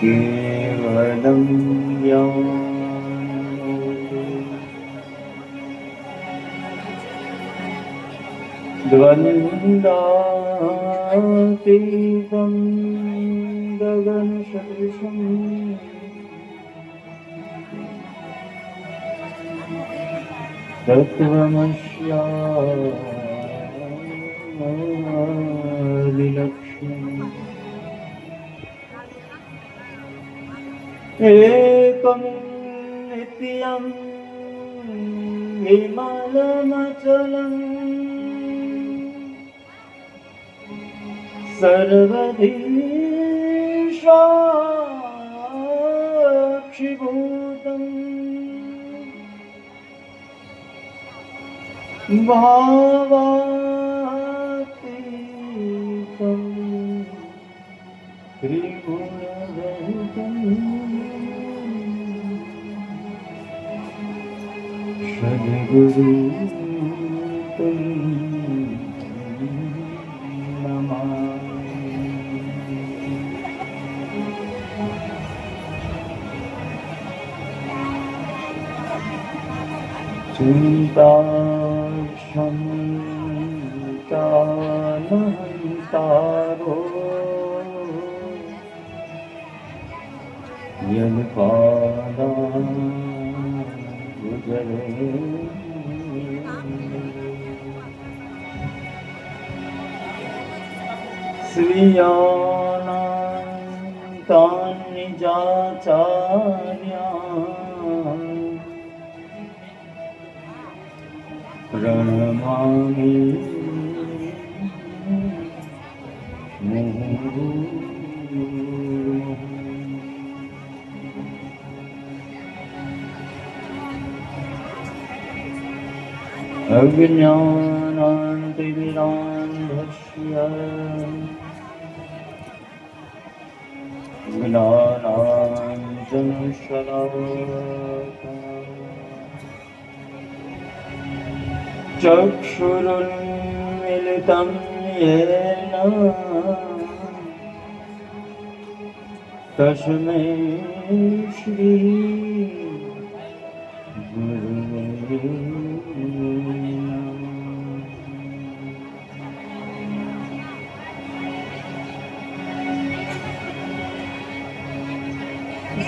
केवलं द्वन्द्वातीतं गगनसदृशं तत्त्वमस्यादिलक्ष्यम् एकं नित्यं विमलमचलम् सर्वधी साक्षिभूतम् भावातीतं त्रिगुणरहितम् सद्गुरुं चिन्ताक्षमतानहन्तारो यत्पादाम्बुजरे श्रियानान्तान्निजाचार्यान् प्रणमामि अज्ञानान्तिमिरान्धस्य ज्ञानाञ्जनशलाकया चक्षुरुन्मिलितं येन तस्मै श्री गुरुवे नमः।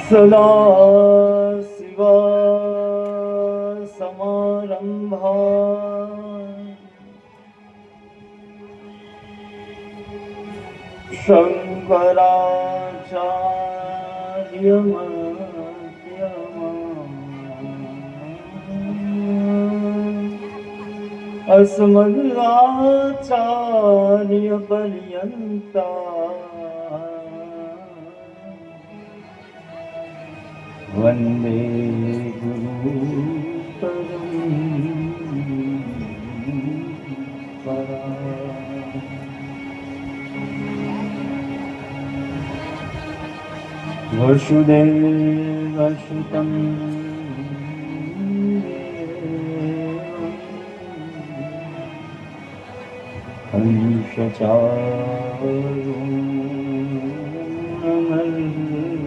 सदा शिवा समारंभा शंकराचार्यमध्यमा अस्मदाचार्यपर्यन्ता वन्दे गुरु परम्परा। वसुदेवसुतं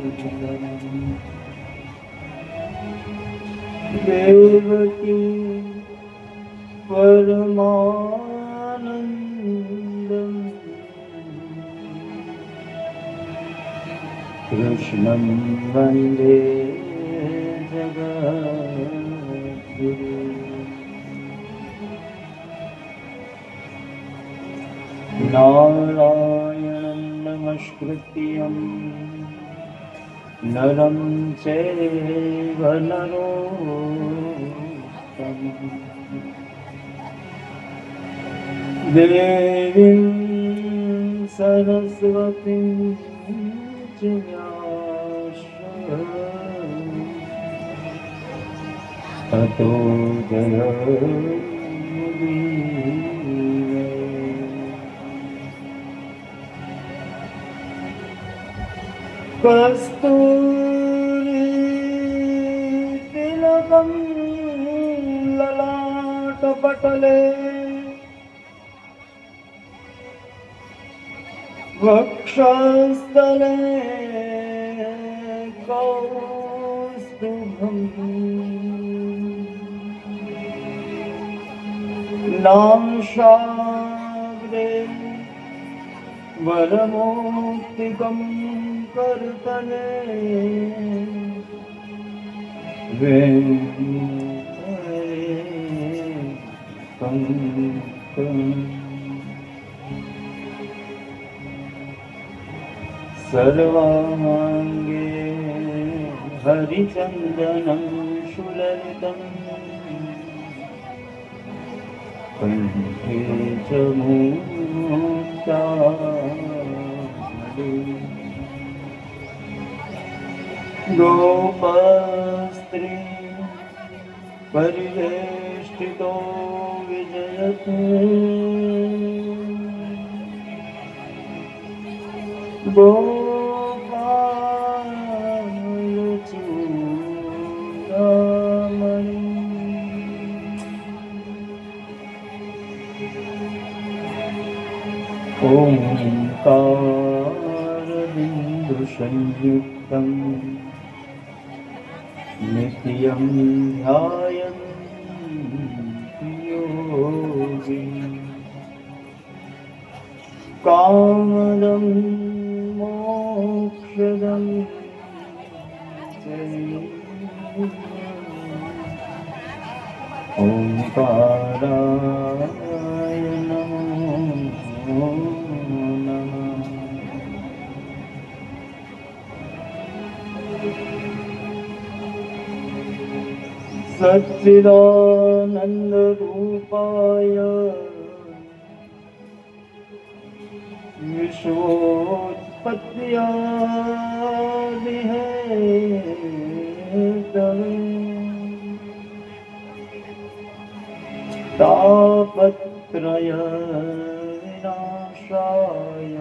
हंसचारुणमर्दनम् देवकी परमानन्दम् कृष्णं वन्दे जगद्गुरुम्। नारायणं नमस्कृत्यं नरं चैव नरोत्तमं देवीं सरस्वतीं च ततो जयमुदीरये। कस्तूरितिलकं ललाटपटले वक्षस्थले कौस्तुभम् नासाग्रे वरमौक्तिकं कर्तने सर्वांगे हरिचंदनं सुललितं कंठे च मुक्तामणि गोपस्त्री परिवेष्टितो विजयते गोपालचूडामणि ओंकारबिन्दुसंयुक्तं नित्यं ध्यायन्ति योगी कामदं मोक्षदं ओंकाराय नमो नमः। सच्चिदानंद रूपाय विश्वोत्पत्त्यादिहेतवे तापत्रय विनाशाय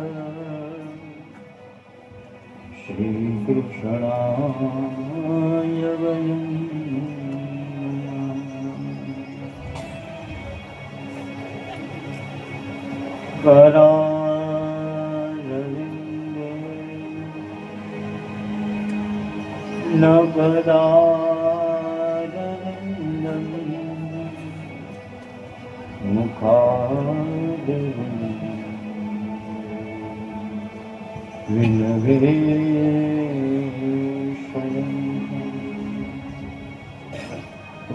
श्रीकृष्णाय वयं करारविन्दे नगदारविन्दं मुखारविन्दं विनवेशयन्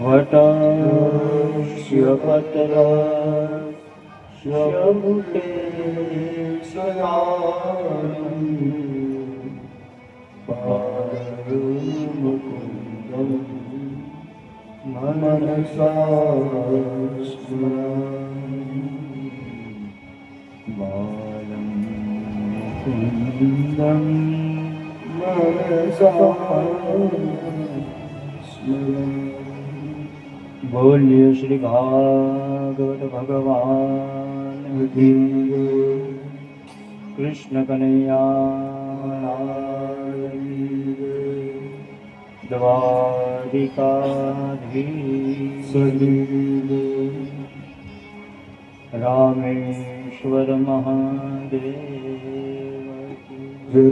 वटस्य पत्रस्य पादमुकुन्दं मनसा स्मरामि बालं मुकुन्दं मनसा स्मरामि। बोलिए श्री भागवत भगवान की कृष्ण कन्हैया द्वारिकाधीश रामेश्वर महादेव की जय।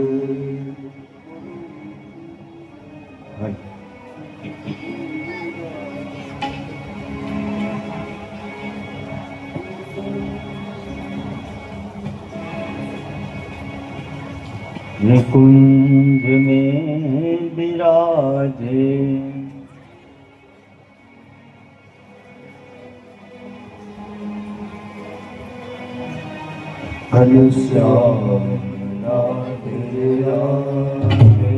निकुंज में विराजे घनश्याम राधे राधे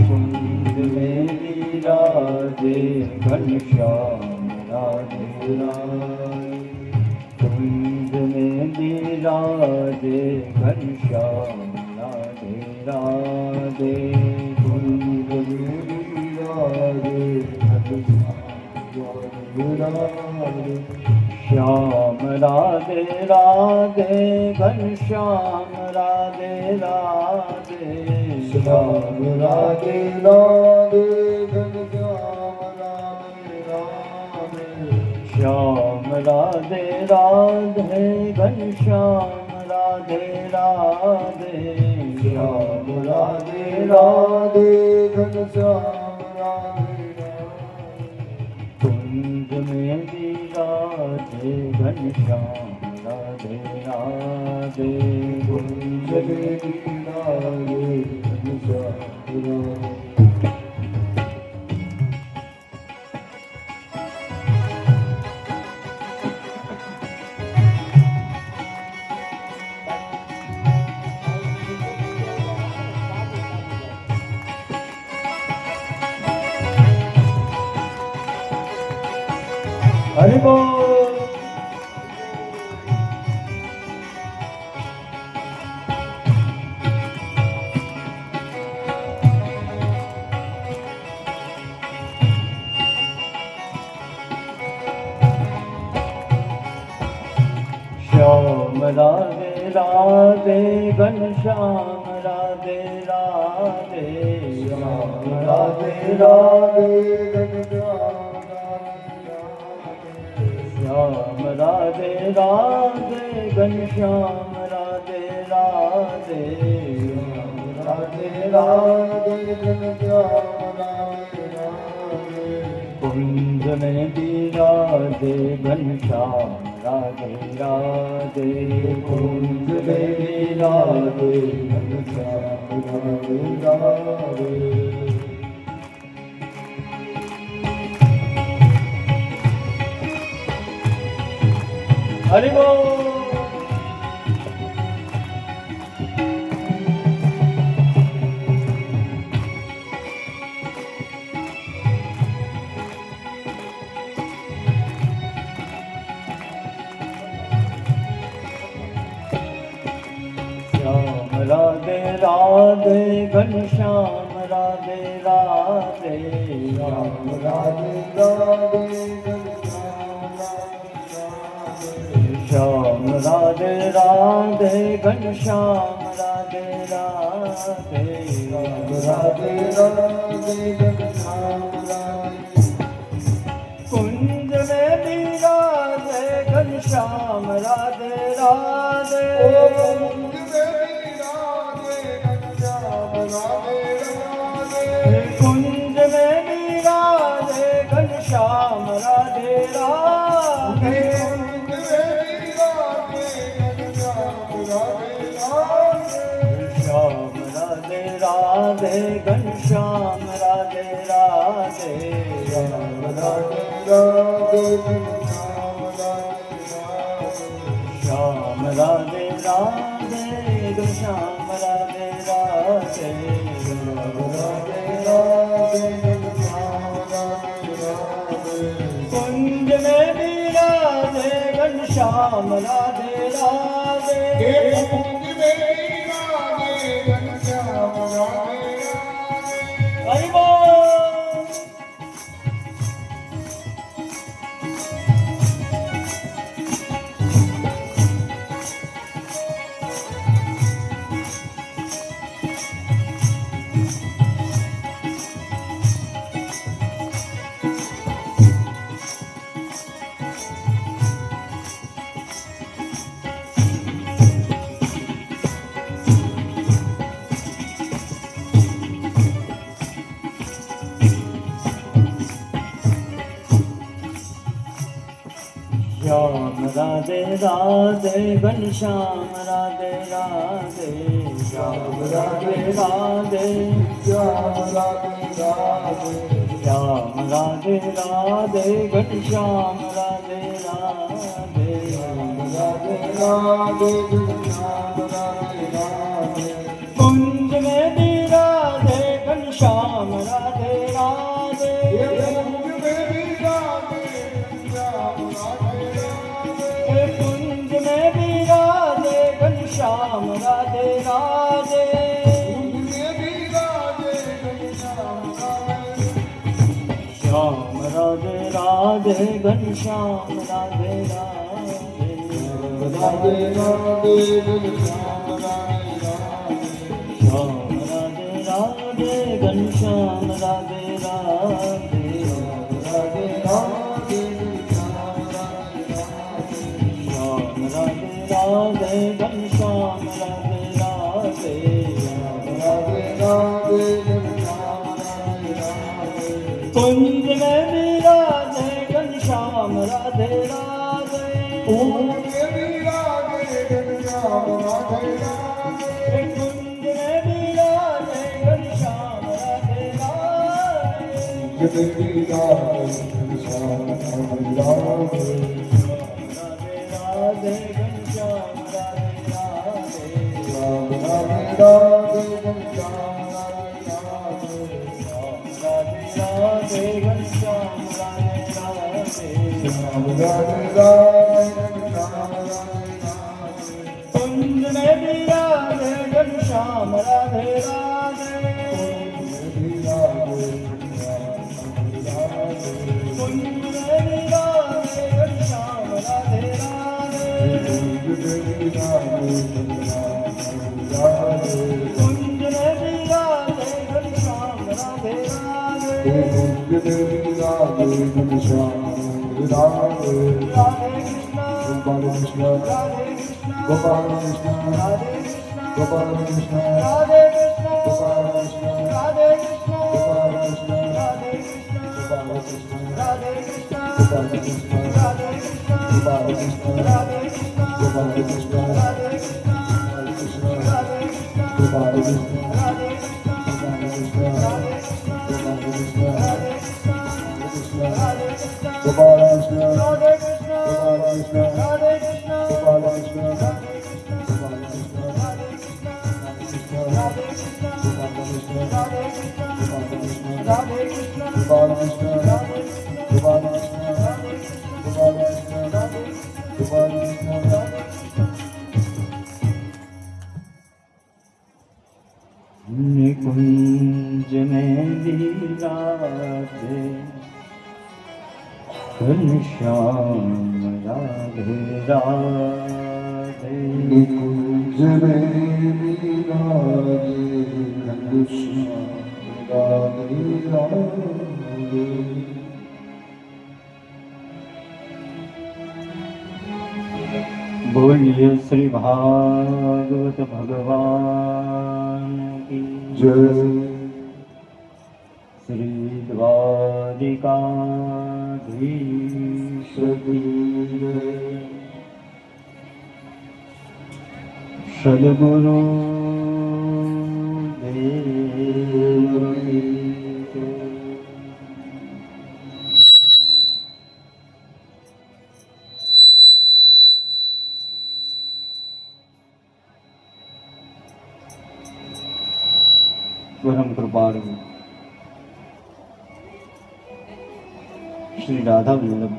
कुंज में विराजे घनश्याम राधे राधे कुंज में विराजे घनश्याम राधे राधे कुंज में विराजे राधे श्याम राधे राधे घनश्याम राधे राधे श्याम राधे राधे घनश्याम राधे राधे श्याम राधे राधे घनश्याम राधे राधे श्याम राधे राधे घनश्याम राधे कुंज में विराजे घनश्याम राधे राधे कुंज में विराजे घनश्याम राधे हरि बोल। श्याम राधे राधे घनश्याम राधे राधे श्याम राधे राधे घनश्याम राधे राधे घनश्याम राधे राधे राधे राधे घनश्याम राधे राधे कुंज में विराजे घनश्याम राधे राधे कुंज में विराजे घनश्याम राधे राधे हरि बोल। श्याम राधे राधे घनश्याम राधे राधे श्याम राधे राधे श्याम राधे राधे घनश्याम राधे राधे श्याम राधे राधे घनश्याम राधे कुंज में विराजे घनश्याम राधे राधे कुंज में विराजे घनश्याम राधे राधे कुंज में विराजे घनश्याम राधे राधे श्याम राधे राधे घनश्याम राधे राधे श्याम राधे राधे घनश्याम राधे श्याम राधे राधे घनश्याम राधे राधे श्याम राधे राधे घनश्याम राधे राधे कुंज में विराजे घनश्याम राधे राधे कुंज में विराजे घनश्याम राधे राधे हरि बोल। श्याम राधे राधे घनश्याम राधे राधे श्याम राधे राधे श्याम राधे राधे श्याम राधे राधे घनश्याम राधे राधे श्याम राधे राधे घनश्याम राधे राधे कुंज में विराजे घनश्याम राधे राधे श्याम राधे राधे श्याम राधे राधे घनश्याम राधे राधे राधे राधे घनश्याम राधे राधे श्याम राधे राधे घनश्याम राधे राधे राधे राधे श्याम राधे राधे घनश्याम राधे राधे कुंज में विराजे घनश्याम राधे राधे कुंज में विराजे घनश्याम राधे राधे कुंज में विराजे घनश्याम राधे राधे कुंज में विराजे घनश्याम राधे राधे राधे घनश्याम राधे राधे राम राधे राधे घनश्याम राधे राधे घनश्याम राधे राधे राम राधे राधे घनश्याम राधे कुंज में विराजे घनश्याम राधे राधे कुंज में विराजे घनश्याम राधे राधे कुंज में विराजे Ghanshyam Radhe Radhe Radhe Krishna Gopal Radhe Krishna, Krishna Gopal Krishna, Radhe Krishna Gopal Krishna, Radhe Krishna Gopal Krishna, Radhe Krishna Gopal Krishna, Radhe Krishna Gopal Krishna, Radhe Krishna Gopal Krishna, Radhe Krishna Gopal Krishna, Radhe Krishna Gopal Krishna, Radhe Krishna Gopal Krishna, Radhe Krishna Gopal Krishna, Radhe Krishna Gopal Krishna, Radhe Krishna Krishna, Radhe Krishna Gopal Krishna, Radhe Krishna Gopal Krishna, Radhe Krishna Gopal Krishna, Radhe Krishna Gopal Krishna, Radhe Krishna Krishna, Radhe Krishna Gopal Krishna, Radhe Krishna Gopal Krishna, Radhe Krishna Gopal Krishna, Radhe Krishna Gopal Krishna, Radhe Krishna Gopal Krishna, Radhe Gopal Krishna, Radhe निकुंज में विराजे घनश्याम राधे राधे निकुंज में विराजे घनश्याम राधे राधे बोलिए श्री भागवत भगवान की जय श्री द्वारिकाधीश की सद्गुरु देव की जय। परम कृपालु श्री राधा वल्लभ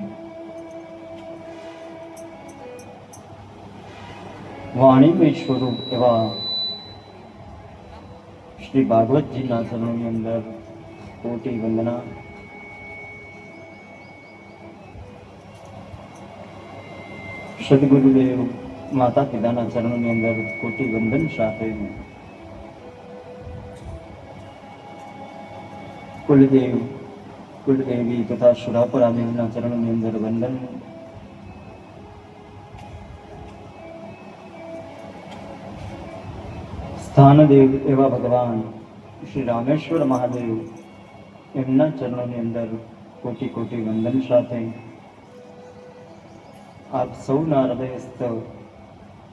વાણીમય સ્વરૂપ એવા શ્રી ભાગવતજીના ચરણોની અંદર કોટી વંદના. સદગુરુદેવ માતા પિતાના ચરણોની અંદર કોટી વંદન સાથે કુલદેવ કુલદેવી તથા સુરાપરાદેવના ચરણોની અંદર વંદન. સ્થાનદેવ એવા ભગવાન શ્રી રામેશ્વર મહાદેવ એમના ચરણોની અંદર કોટી કોટી વંદન સાથે આપ સૌના હૃદયસ્થ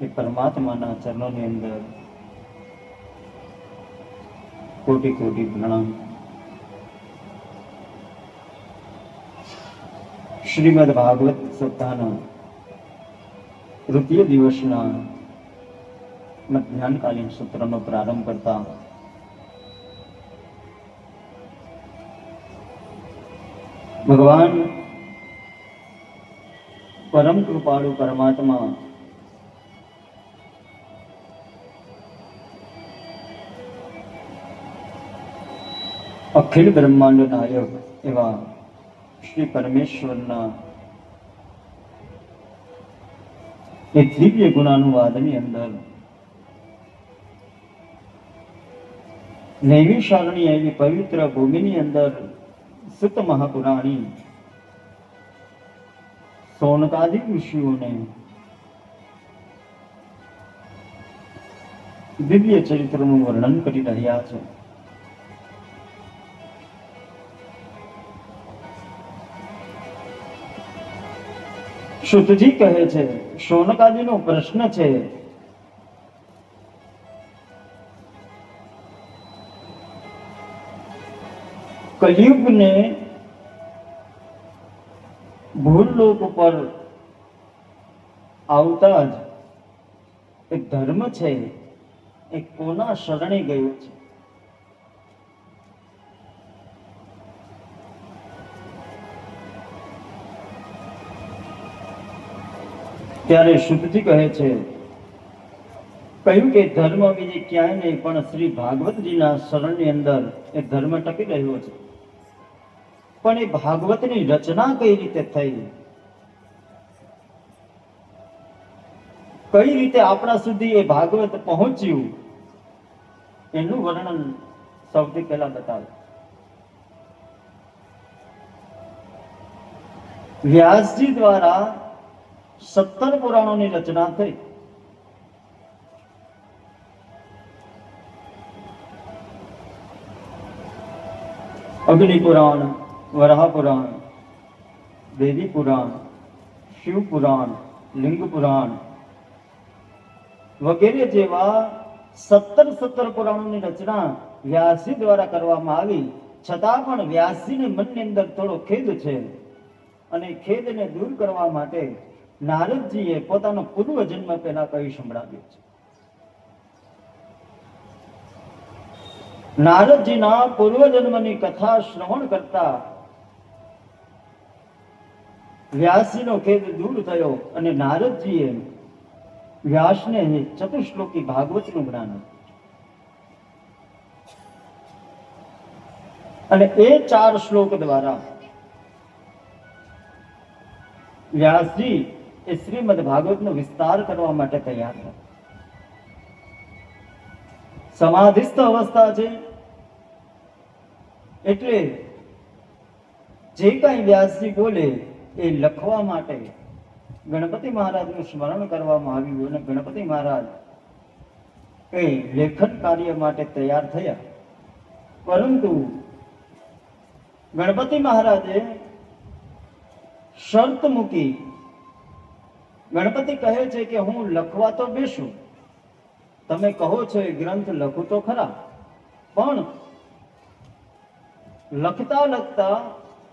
એ પરમાત્માના ચરણોની અંદર કોટી કોટી પ્રણામ. શ્રીમદ ભાગવત સપ્તાહના તૃતીય દિવસના મધ્યાહનકાલીન સત્રનો પ્રારંભ કરતા ભગવાન પરમ કૃપાળુ પરમાત્મા અખિલ બ્રહ્માંડ નાયક એવા શ્રી પરમેશ્વરના એક દિવ્ય ગુણાનુવાદની અંદર નૈમિષારણ્ય એવી પવિત્ર ભૂમિની અંદર સુત મહાપુરાણી સૌનકાદિક ઋષિઓને દિવ્ય ચરિત્રનું વર્ણન કરી રહ્યા છે. શુદ્ધજી કહે છે, શૌનકાદિનો પ્રશ્ન છે, કલયુગને ભૂલોક ઉપર આવતા જ એક ધર્મ છે, એ કોના શરણે ગયો છે? ત્યારે શુદ્ધજી કહે છે, કહ્યું કે ધર્મ બીજે ક્યાંય નહીં પણ શ્રી ભાગવતજીના શરણની અંદર એ ધર્મ ટકી રહ્યો છે. પણ એ ભાગવતની રચના કઈ રીતે થઈ, કઈ રીતે આપણા સુધી એ ભાગવત પહોંચ્યું, એનું વર્ણન સૌથી પહેલા બતાવે. વ્યાસજી દ્વારા 17 પુરાણોની રચના થઈ. અગ્નિ પુરાણ, વરાહ પુરાણ, દેવી પુરાણ, શિવ પુરાણ, લિંગ પુરાણ વગેરે જેવા 17 પુરાણોની રચના વ્યાસજી દ્વારા કરવામાં આવી. છતાં પણ વ્યાસજીને મનની અંદર થોડો ખેદ છે, અને ખેદને દૂર કરવા માટે નારદજીએ પોતાનો પૂર્વ જન્મ પહેલા કહી સંભળાવ્યો છે. નારદજીના પૂર્વજન્મની કથા શ્રવણ કરતા વ્યાસજીનો ખેદ દૂર થયો અને નારદજીએ વ્યાસને ચતુશ્લોકી ભાગવતનું જ્ઞાન આપ્યું. અને એ 4 શ્લોક દ્વારા વ્યાસજી એ શ્રીમદ ભાગવતનો વિસ્તાર કરવા માટે તૈયાર હતા. સમાધિસ્થ અવસ્થા છે, એટલે જે કઈ વ્યાસજી બોલે એ લખવા માટે ગણપતિ મહારાજનું સ્મરણ કરવામાં આવ્યું અને ગણપતિ મહારાજ એ લેખન કાર્ય માટે તૈયાર થયા. પરંતુ ગણપતિ મહારાજે શરત મૂકી. ગણપતિ કહે છે કે હું લખવા તો બેસું, તમે કહો છો એ ગ્રંથ લખું તો ખરા, પણ લખતા લખતા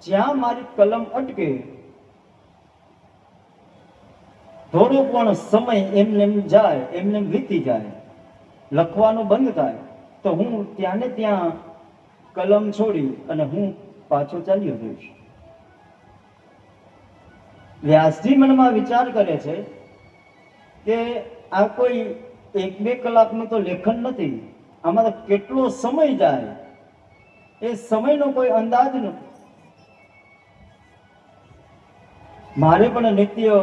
જ્યાં મારી કલમ અટકે, થોડો પણ સમય એમને જાય, એમને વીતી જાય, લખવાનું બંધ થાય, તો હું ત્યાં ને ત્યાં કલમ છોડી અને હું પાછો ચાલ્યો જઈશ. વ્યાસજી મનમાં વિચાર કરે છે કે આ કોઈ 1-2 કલાકનું તો લેખન નથી, આમાં તો કેટલો સમય જાય, એ સમયનો કોઈ અંદાજ નથી. મારે પણ નિત્ય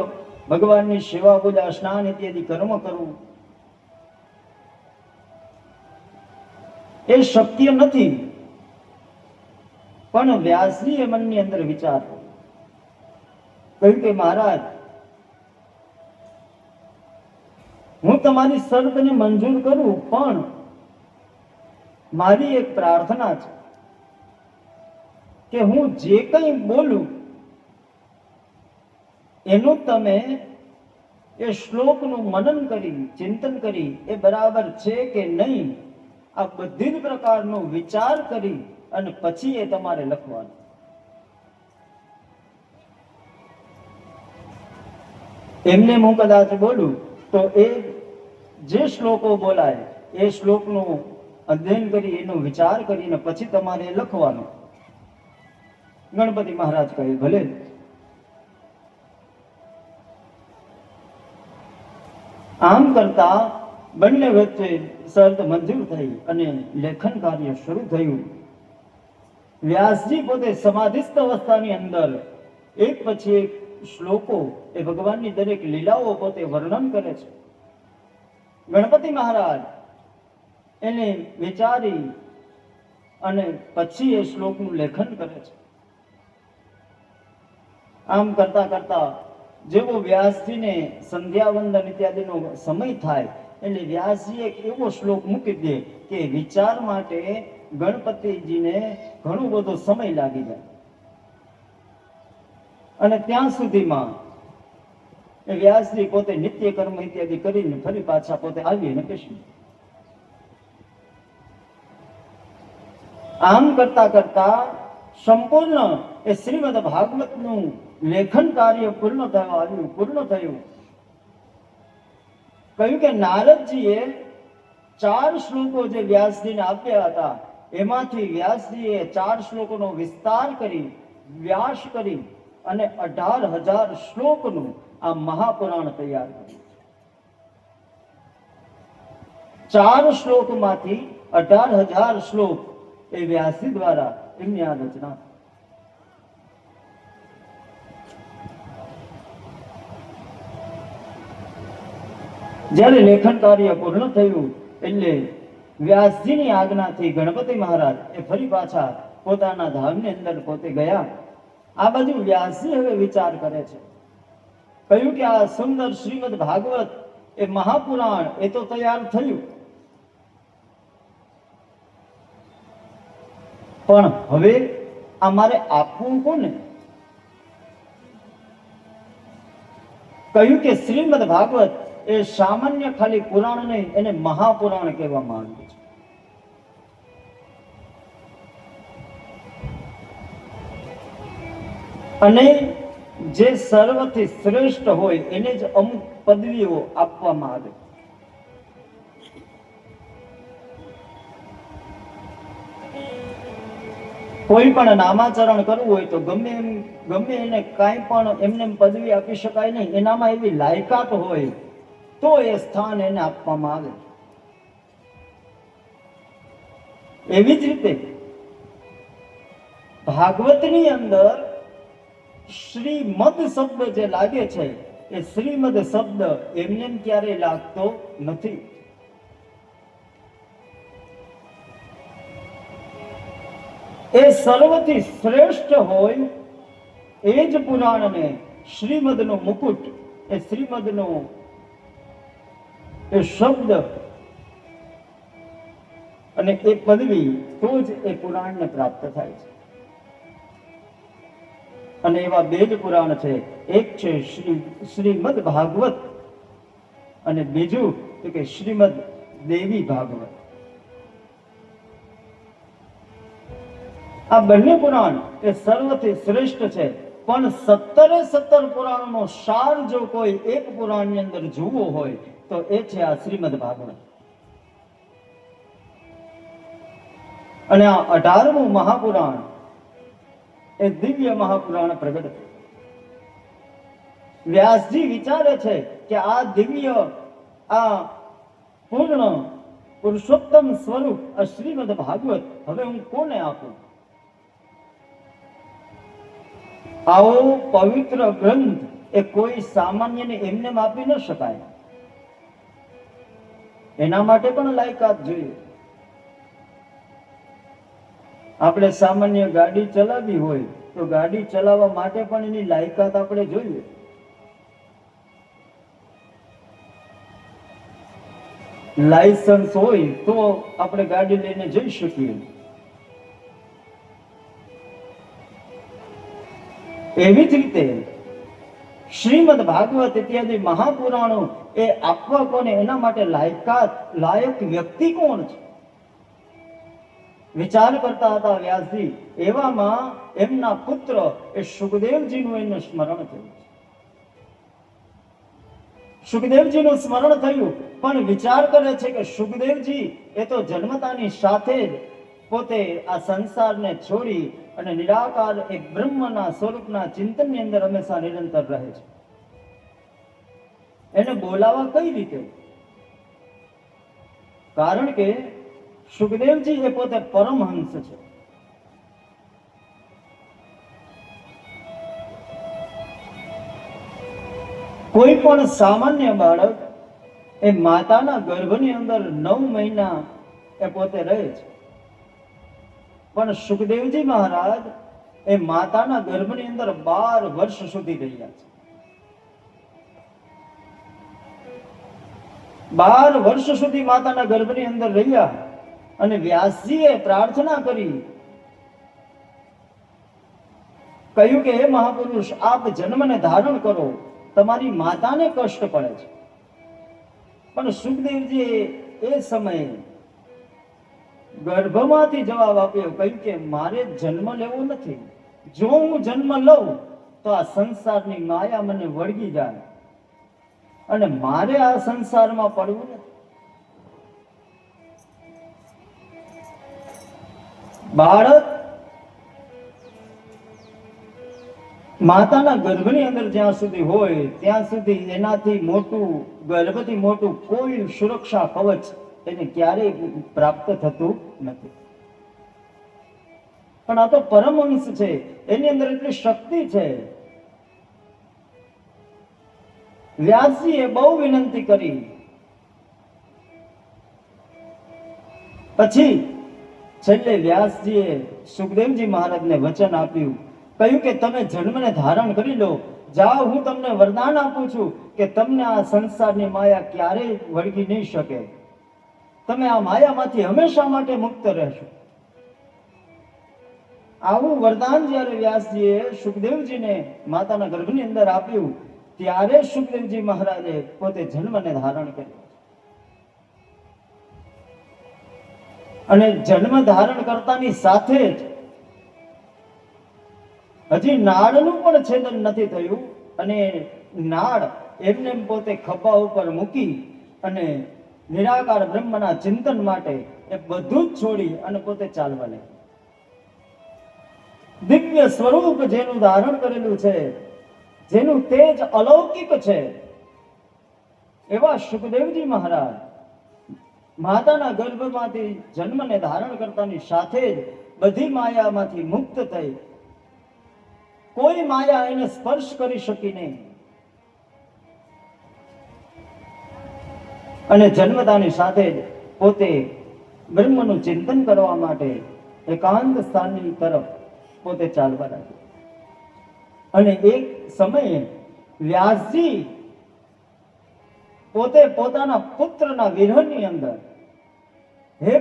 ભગવાનની સેવા પૂજા સ્નાન ઇત્યાદિ કર્મ કરવું એ શક્ય નથી. પણ વ્યાસજીએ મનની અંદર વિચાર કહ્યું કે મહારાજ, હું તમારી શરતને મંજૂર કરું, પણ મારી એક પ્રાર્થના છે કે હું જે કંઈ બોલું એનું તમે એ શ્લોકનું મનન કરી, ચિંતન કરી, એ બરાબર છે કે નહીં, આ બધી જ પ્રકારનો વિચાર કરી અને પછી એ તમારે લખવાનું. એમને હું કદાચ બોલું તો એ જે શ્લોકો બોલાય એ શ્લોકનું અધ્યયન કરી, એનો વિચાર કરીને પછી તમારે લખવાનું. ગણપતિ મહારાજ કહે ભલે. આમ કરતા બંને વચ્ચે શરત મંજૂર થઈ અને લેખન કાર્ય શરૂ થયું. વ્યાસજી પોતે સમાધિસ્થ અવસ્થાની અંદર એક પછી એક શ્લોકો એ ભગવાનની દરેક લીલાઓ પોતે વર્ણન કરે છે. ગણપતિ મહારાજ એને વિચારી અને પછી એ શ્લોકનું લેખન કરે છે. આમ કરતા કરતા જેવો વ્યાસજીને સંધ્યાવંદન ઇત્યાદિનો સમય થાય એટલે વ્યાસજી એક એવો શ્લોક મૂકી દે કે વિચાર માટે ગણપતિજીને ઘણો બધો સમય લાગી જાય. અને ત્યાં સુધીમાં એ વ્યાસજી પોતે નિત્ય કર્મ ઇત્યાદિ કરીને ફરી પાછા પોતે આવીને બેસી. આમ કરતા કરતા સંપૂર્ણ એ શ્રીમદ ભાગવતનું લેખન કાર્ય પૂર્ણ થયું. કહ્યું કે નારદજીએ 4 શ્લોકો જે વ્યાસજીને આપ્યા હતા એમાંથી વ્યાસજીએ 4 શ્લોકોનો વિસ્તાર કરી વ્યાસ કરી અને 18,000 શ્લોકનું આ મહાપુરાણ તૈયાર કર્યું. 4 શ્લોકમાંથી 18,000 શ્લોક એ વ્યાસજી દ્વારા એમની આ રચના. જ્યારે લેખન કાર્ય પૂર્ણ થયું એટલે વ્યાસજીની આજ્ઞાથી ગણપતિ મહારાજ એ ફરી પાછા પોતાના ધામની અંદર પોતે ગયા. આ બાજુ વ્યાસજી હવે વિચાર કરે છે. કહ્યું કે આ સુંદર શ્રીમદ ભાગવત એ મહાપુરાણ એ તો તૈયાર થયું, પણ હવે આ મારે આપવું કોને? કહ્યું કે શ્રીમદ ભાગવત એ સામાન્ય ખાલી પુરાણ નહીં, એને મહાપુરાણ કહેવામાં આવ્યું છે. અને જે સર્વથી શ્રેષ્ઠ હોય એને જ અમુક પદવીઓ આપવામાં આવે. કોઈ પણ નામાચરણ કરવું હોય તો ગમે એને કાંઈ પણ એમને પદવી આપી શકાય નહીં. એનામાં એવી લાયકાત હોય તો એ સ્થાન એને આપવામાં આવે. એવી જ રીતે ભાગવતની અંદર શ્રીમદ શબ્દ જે લાગે છે એ શ્રીમદ શબ્દ એમને ક્યારેય લાગતો નથી. એ સર્વથી શ્રેષ્ઠ હોય એ જ પુરાણને શ્રીમદનો મુકુટ, એ શ્રીમદનો એ શબ્દ અને એ પદવી તો જ એ પુરાણને પ્રાપ્ત થાય છે. અને એવા 2 જ પુરાણ છે. એક છે શ્રીમદ ભાગવત અને બીજું કે શ્રીમદ દેવી ભાગવત. આ બંને પુરાણ એ સર્વથી શ્રેષ્ઠ છે. પણ 17 પુરાણનો સાર જો કોઈ એક પુરાણની અંદર જોવો હોય તો એ છે આ શ્રીમદ ભાગવત. અને આ 18મું મહાપુરાણ એ દિવ્ય મહાપુરાણ પ્રગટ થયું. વ્યાસજી વિચારે છે કે આ દિવ્ય, આ પૂર્ણ પુરુષોત્તમ સ્વરૂપ આ શ્રીમદ ભાગવત હવે હું કોને આપું? આવો પવિત્ર ગ્રંથ એ કોઈ સામાન્યને એમને આપી ન શકાય. એના માટે પણ લાયકાત જોઈએ. આપણે સામાન્ય ગાડી ચલાવી હોય તો ગાડી ચલાવવા માટે પણ એની લાયકાત આપણે જોઈએ. લાયસન્સ હોય તો આપણે ગાડી લઈને જઈ શકીએ. એવી જ રીતે શ્રીમદ ભાગવત ઇત્યાદિ મહાપુરાણો એ આપવા કોને? એના માટે લાયક વ્યક્તિ કોણ છે? વિચાર કરતા હતા વ્યાસજી. એવામાં એમના પુત્ર એ સુખદેવજીનું એનું સ્મરણ થયું. સુખદેવજીનું સ્મરણ થયું પણ વિચાર કરે છે કે સુખદેવજી એ તો જન્મતાની સાથે જ પોતે આ સંસારને છોડી અને નિરાકાર એ બ્રહ્મના સ્વરૂપના ચિંતનની અંદર હંમેશા નિરંતર રહે છે. એને બોલાવા કઈ રીતે? કારણ કે સુખદેવજી એ પોતે પરમહંસ છે. કોઈ પણ સામાન્ય બાળક એ માતાના ગર્ભની અંદર 9 મહિના એ પોતે રહે છે. પણ સુખદેવજી મહારાજ એ માતાના ગર્ભની અંદર 12 વર્ષ સુધી રહ્યા છે. 12 વર્ષ સુધી માતાના ગર્ભની અંદર રહ્યા અને વ્યાસજીએ પ્રાર્થના કરી, કહ્યું કે હે મહાપુરુષ, આપ જન્મને ધારણ કરો તમારી માતાને કષ્ટ પડે છે. પણ સુખદેવજી એ સમયે ગર્ભમાંથી જવાબ આપ્યો, કહ્યું કે મારે જન્મ લેવો નથી. જો હું જન્મ લઉં તો આ સંસારની માયા મને વળગી જાય અને મારે આ સંસારમાં પડવું નથી. બાળક માતાના ગર્ભની અંદર જ્યાં સુધી હોય ત્યાં સુધી એનાથી મોટું, ગર્ભથી મોટું કોઈ સુરક્ષા કવચ એને ક્યારેય પ્રાપ્ત થતું નથી. પણ આ તો પરમહંસ છે, એની અંદર એટલી શક્તિ છે. વ્યાસજીએ બહુ વિનંતી કરી, પછી છેલ્લે વ્યાસજીએ સુખદેવજી મહારાજને વચન આપ્યું, કહ્યું કે તમે જન્મને ધારણ કરી લો. જાઓ, હું તમને વરદાન આપું છું કે તમને આ સંસારની માયા ક્યારેય વળગી નહીં શકે. તમે આ માયામાંથી હંમેશા માટે મુક્ત રહેશો. આવું વરદાન જ્યારે વ્યાસજીએ સુખદેવજીને માતાના ગર્ભની અંદર આપ્યું, ત્યારે સુખદેવજી મહારાજે પોતે જન્મને ધારણ કર્યો. અને જન્મ ધારણ કરતાની સાથે જ હજી નાળનું પણ છેદન નથી થયું અને નાળ એમને પોતે ખભા ઉપર મૂકી અને નિરાકાર બ્રહ્મના ચિંતન માટે એ બધું જ છોડી અને પોતે ચાલવા લાગ્યા. દિવ્ય સ્વરૂપ જેનું ધારણ કરેલું છે, જેનું તેજ અલૌકિક છે, એવા સુખદેવજી મહારાજ માતાના ગર્ભમાંથી જન્મને ધારણ કરતાની સાથે જ બધી માયામાંથી મુક્ત થઈ. કોઈ માયા એને સ્પર્શ કરી શકી નહીં. અને જન્મતાની સાથે જ પોતે બ્રહ્મનું ચિંતન કરવા માટે એકાંત સ્થાનની તરફ પોતે ચાલવા લાગ્યો. અને એક સમયે વ્યાસજી પોતે પોતાના પુત્રના વિરહની અંદર હે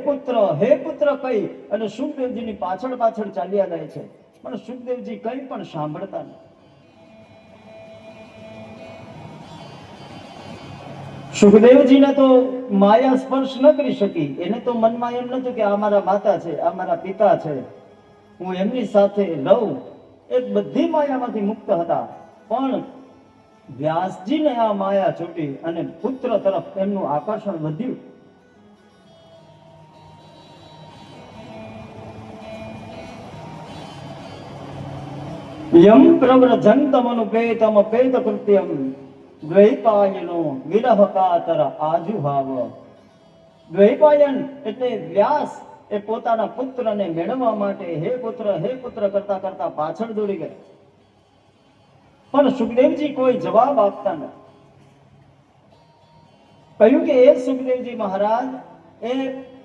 પુત્ર કહી અને સુખદેવજીની પાછળ પાછળ ચાલ્યા જાય છે. પણ સુખદેવજી કંઈ પણ સાંભળતા નથી. સુખદેવજીને તો માયા સ્પર્શ ન કરી શકી. એને તો મનમાં એમ નતું કે આ મારા માતા છે, આ મારા પિતા છે, હું એમની સાથે રહું. એ બધી માયામાંથી મુક્ત હતા. પણ વ્યાસજીને આ માયા છૂટી અને પુત્ર તરફ એમનું આકર્ષણ વધ્યું. યમ પ્રવ્રજંતમનુપેતમ પેત કૃત્યમ દ્વૈપાયનો વિરહ કાતર આજુભાવ. દ્વૈપાયન એટલે વ્યાસ એ પોતાના પુત્રને મેળવવા માટે હે પુત્ર કરતા કરતા પાછળ દોડી ગયા. પણ સુખદેવજી કોઈ જવાબ આપતા નથી. કહ્યું કે એ સુખદેવજી મહારાજ એ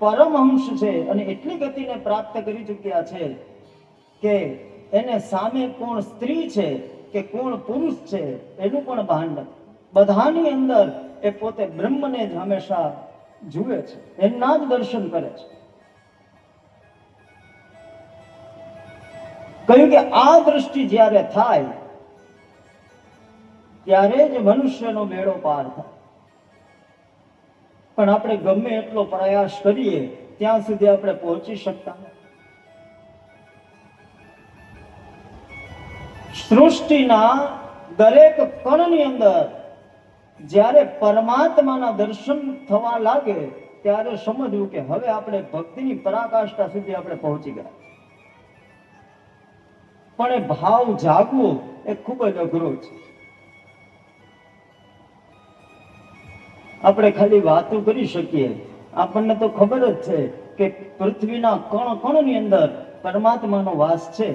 પરમહંસ છે અને એટલી ગતિને પ્રાપ્ત કરી ચૂક્યા છે કે એને સામે કોણ સ્ત્રી છે કે કોણ પુરુષ છે એનું પણ ભાન નથી. બધાની અંદર એ પોતે બ્રહ્મને જ હંમેશા જુએ છે, એમના જ દર્શન કરે છે. કહ્યું કે આ દ્રષ્ટિ જ્યારે થાય ત્યારે જ મનુષ્યનો બેડો પાર થાય. પણ આપણે ગમે એટલો પ્રયાસ કરીએ ત્યાં સુધી આપણે પહોંચી શકતા નથી. સૃષ્ટિના દરેક કણની અંદર જ્યારે પરમાત્માના દર્શન થવા લાગે ત્યારે સમજવું કે હવે આપણે ભક્તિની પરાકાષ્ઠા સુધી આપણે પહોંચી ગયા. પણ એ ભાવ જાગવો એ ખૂબ જ અઘરો છે. આપણે ખાલી વાતો કરી શકીએ, આપણને તો ખબર જ છે કે પૃથ્વીના કણ કણની અંદર પરમાત્માનો વાસ છે,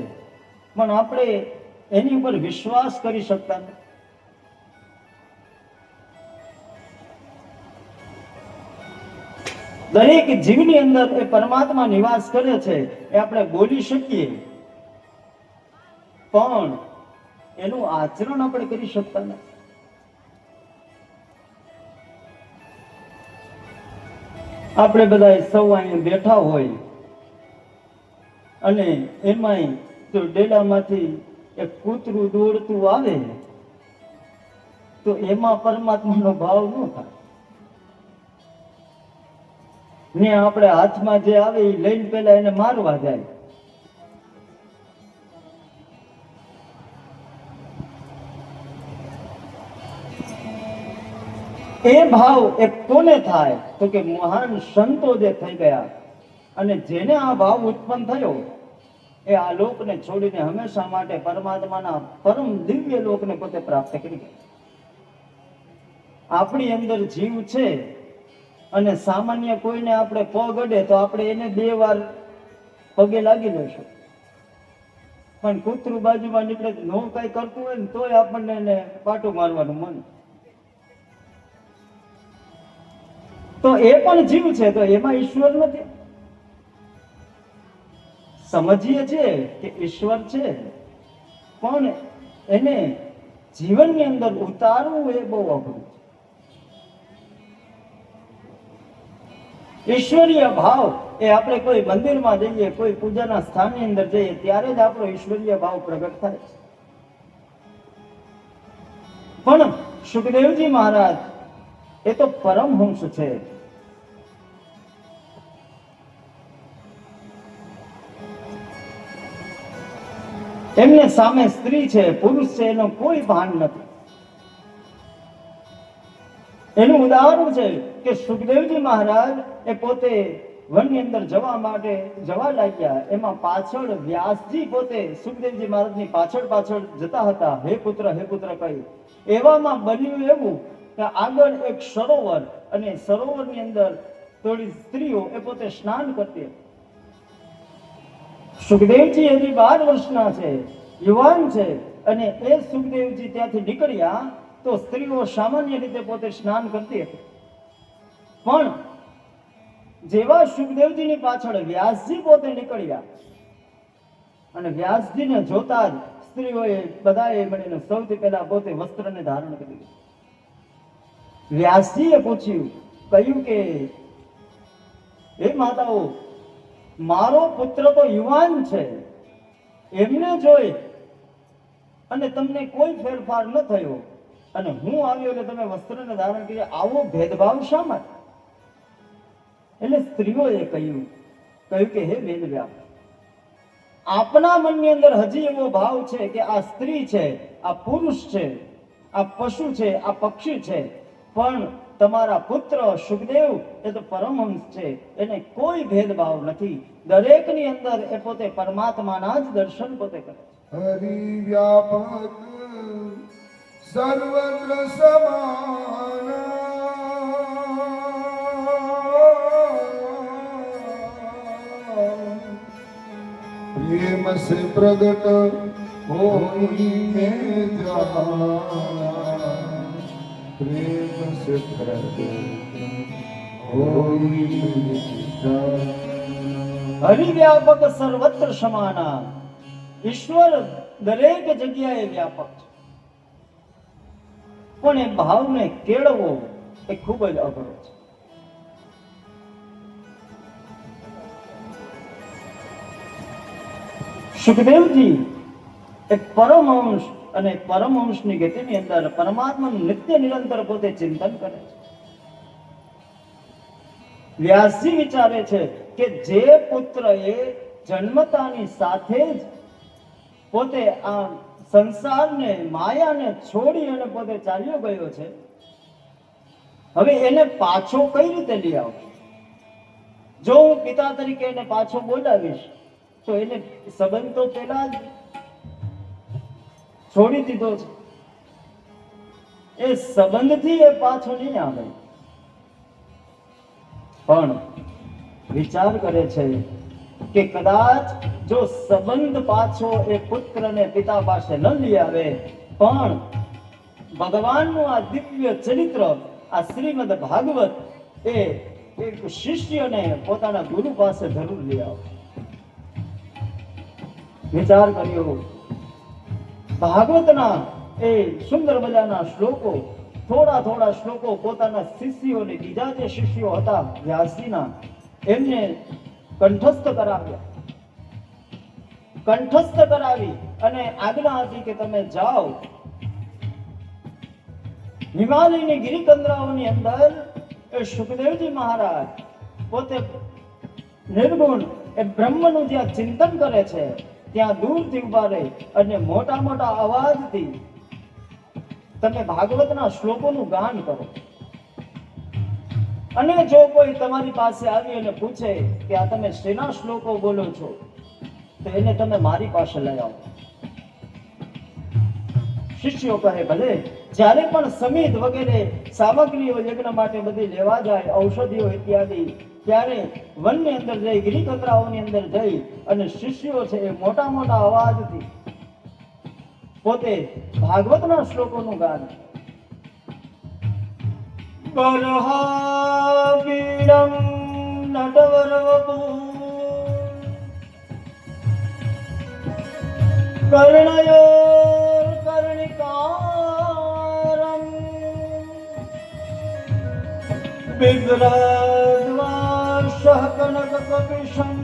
પણ આપણે એની ઉપર વિશ્વાસ કરી શકતા નથી. દરેક જીવની અંદર એ પરમાત્મા નિવાસ કરે છે એ આપણે બોલી શકીએ, પણ એનું આચરણ આપણે કરી શકતા નથી. આપણે બધા સૌ અહીંયા બેઠા હોય અને એમાંય જો ડેલામાંથી એક કૂતરું દોડતું આવે તો એમાં પરમાત્માનો ભાવ ન થાય. ને આપણે હાથમાં જે આવે એ લઈને પેલા એને મારવા જાય. એ ભાવ એ કોને થાય તો કે મહાન સંતો જે થઈ ગયા અને જેને આ ભાવ ઉત્પન્ન થયો એ આ લોકને છોડીને હંમેશા માટે પરમાત્માના પરમ દિવ્ય લોકને પોતે પ્રાપ્ત કરી ગયા. આપણી અંદર જીવ છે અને સામાન્ય કોઈને આપણે પગ અડે તો આપણે એને 2 વાર પગે લાગી લઈશું, પણ કૂતરું બાજુમાં નીકળે નો કઈ કરતું હોય ને તોય આપણને એને પાટું મારવાનું મન. તો એ પણ જીવ છે, તો એમાં ઈશ્વર નથી. સમજીએ છીએ કે ઈશ્વર છે, પણ એને જીવનની અંદર ઉતારવું એ બહુ અઘરું છે. ઈશ્વરીય ભાવ એ આપણે કોઈ મંદિરમાં જઈએ, કોઈ પૂજાના સ્થાનની અંદર જઈએ ત્યારે જ આપણો ઈશ્વરીય ભાવ પ્રગટ થાય છે. પણ સુખદેવજી મહારાજ એ તો પરમહંસ છે. એમને સામે સ્ત્રી છે, પુરુષ છે, એનો કોઈ ભાન નથી. એનું ઉદાહરણ છે કે સુખદેવજી મહારાજ એ પોતે વનની અંદર જવા માટે જવા લાગ્યા. એમાં પાછળ વ્યાસજી પોતે સુખદેવજી મહારાજની પાછળ પાછળ જતા હતા, હે પુત્ર કહી. એવામાં બન્યું એવું કે આગળ એક સરોવર, અને સરોવરની અંદર થોડી સ્ત્રીઓ એ પોતે સ્નાન કરતી હતી. સુખદેવજી હજી 12 વર્ષના છે, યુવાન છે, અને એ સુખદેવજી ત્યાંથી નીકળ્યા તો સ્ત્રીઓ સામાન્ય રીતે પોતે સ્નાન કરતી હતી. પણ જેવા સુખદેવજીની પાછળ વ્યાસજી પોતે નીકળ્યા અને વ્યાસજીને જોતા જ સ્ત્રીઓએ બધાએ મળીને સૌથી પહેલા પોતે વસ્ત્રને ધારણ કર્યું. વ્યાસજીએ પૂછ્યું, કહ્યું કે હે માતાઓ, મારો પુત્ર તો યુવાન છે, એમને જોઈ અને તમને કોઈ ફેરફાર ન થયો, અને હું આવ્યો એટલે તમે વસ્ત્રને ધારણ કર્યા, આવો ભેદભાવ શા માટે? એટલે સ્ત્રીઓએ કહ્યું કે હે વેદવ્યાસ, આપના મનની અંદર હજી એવો ભાવ છે કે આ સ્ત્રી છે, આ પુરુષ છે, આ પશુ છે, આ પક્ષી છે, પણ તમારા પુત્ર સુખદેવ એ તો પરમહંસ છે, એને કોઈ ભેદભાવ નથી. દરેકની અંદર એ પોતે પરમાત્માના જ દર્શન પોતે કરે છે. હરિ વ્યાપક સર્વત્ર સમાન પ્રેમ સે પ્રગટ હોઈ મેં જાના, પ્રેમ સે પ્રગટ હોઈ મેં જાના. હરિવ્યાપક સર્વત્ર સમાના. ઈશ્વર દરેક જગ્યાએ વ્યાપક છે, પણ એ ભાવને કેળવવો એ ખૂબ જ અઘરો છે. સુખદેવજી એ પરમહંસ, અને પરમહંસની ગતિની અંદર પરમાત્માનું નિત્ય નિરંતર પોતે ચિંતન કરે છે. વ્યાસજી વિચારે છે કે જે પુત્ર એ જન્મતાની સાથે જ પોતે આ સંસારને, માયાને છોડી અને પોતે ચાલ્યો ગયો છે, હવે એને પાછો કઈ રીતે લઈ આવશે? જો હું પિતા તરીકે એને પાછો બોલાવીશ તો એને સંબંધ તો પેલા જ છોડી દીધો છે, એ સંબંધથી એ પાછો નહીં આવે. પણ વિચાર કરે છે કે કદાચ જો સંબંધ પાછો એ પુત્રને પિતા પાસે ન લઈ આવે, પણ ભગવાનનું આ દિવ્ય ચરિત્ર, આ શ્રીમદ ભાગવત એ એક શિષ્યને પોતાના ગુરુ પાસે જરૂર લઈ આવે. વિચાર કર્યો, ભાગવતના એ સુંદર મજાના શ્લોકો, થોડા શ્લોકો પોતાના શિષ્યોને, બીજા જે શિષ્યો હતા વ્યાસજીના, એમને કંઠસ્થ કરાવી અને આજ્ઞા હતી કે તમે જાઓ હિમાલયની ગિરિકંદરાઓની અંદર એ સુખદેવજી મહારાજ પોતે નિર્ગુણ એ બ્રહ્મનું જ્યાં ચિંતન કરે છે ત્યાં દૂરથી ઉભા રહી અને મોટા મોટા અવાજથી તમે ભાગવતના શ્લોકોનું ગાન કરો. અને જો કોઈ તમારી પાસે આવી અને પૂછે કે આ તમે શેના શ્લોકો બોલો છો, તો એને તમે મારી પાસે લઈ આવો. શિષ્યો કહે ભલે. જ્યારે પણ સમિત વગેરે સામગ્રીઓ યજ્ઞ માટે બધી લેવા જાય, ઔષધિઓ ઇત્યાદિ, ત્યારે વનની અંદર જઈ, ગિરિકંદરાઓની અંદર જઈ અને શિષ્યો છે એ મોટા મોટા અવાજથી પોતે ભાગવતના શ્લોકોનું ગાન. બલહાપીડમ નટવરવપુ કર્ણયોર કર્ણિકારમ બિભ્રદ્વાસઃ કનક કપિશં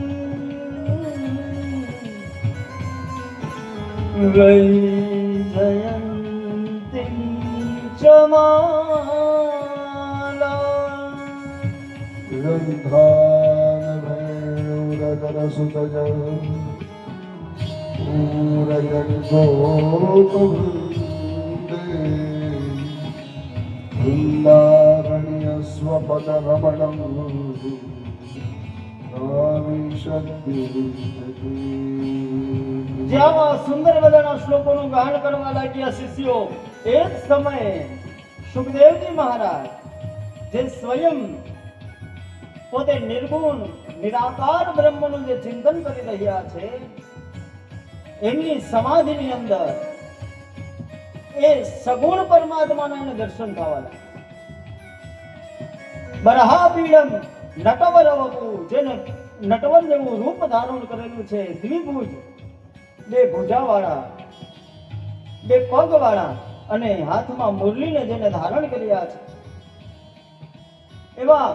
વૈજયંતીં ચ માલા ગંધાન વેણુરધરસુતજ પૂરયન ગોપવૃંદે વૃંદારણ્ય સ્વપદ રમણમ જ્યાં સુંદર મજાના શ્લોકોનું ગાન કરવા લાગ્યા શિષ્યો, એ જ સમયે સુખદેવજી મહારાજ જે સ્વયં પોતે નિર્ગુણ નિરાકાર બ્રહ્મનું જે ચિંતન કરી રહ્યા છે, એમની સમાધિની અંદર એ સગુણ પરમાત્માના એને દર્શન થવા લાગ્યા. બરહાપીડમ નટવરવપુ, જેને નટવર જેવું રૂપ ધારણ કરેલું છે, દ્વિભુજ, બે ભુજાવાળા, બે પગવાળા અને હાથમાં મુરલીને જેને ધારણ કર્યા છે, એવા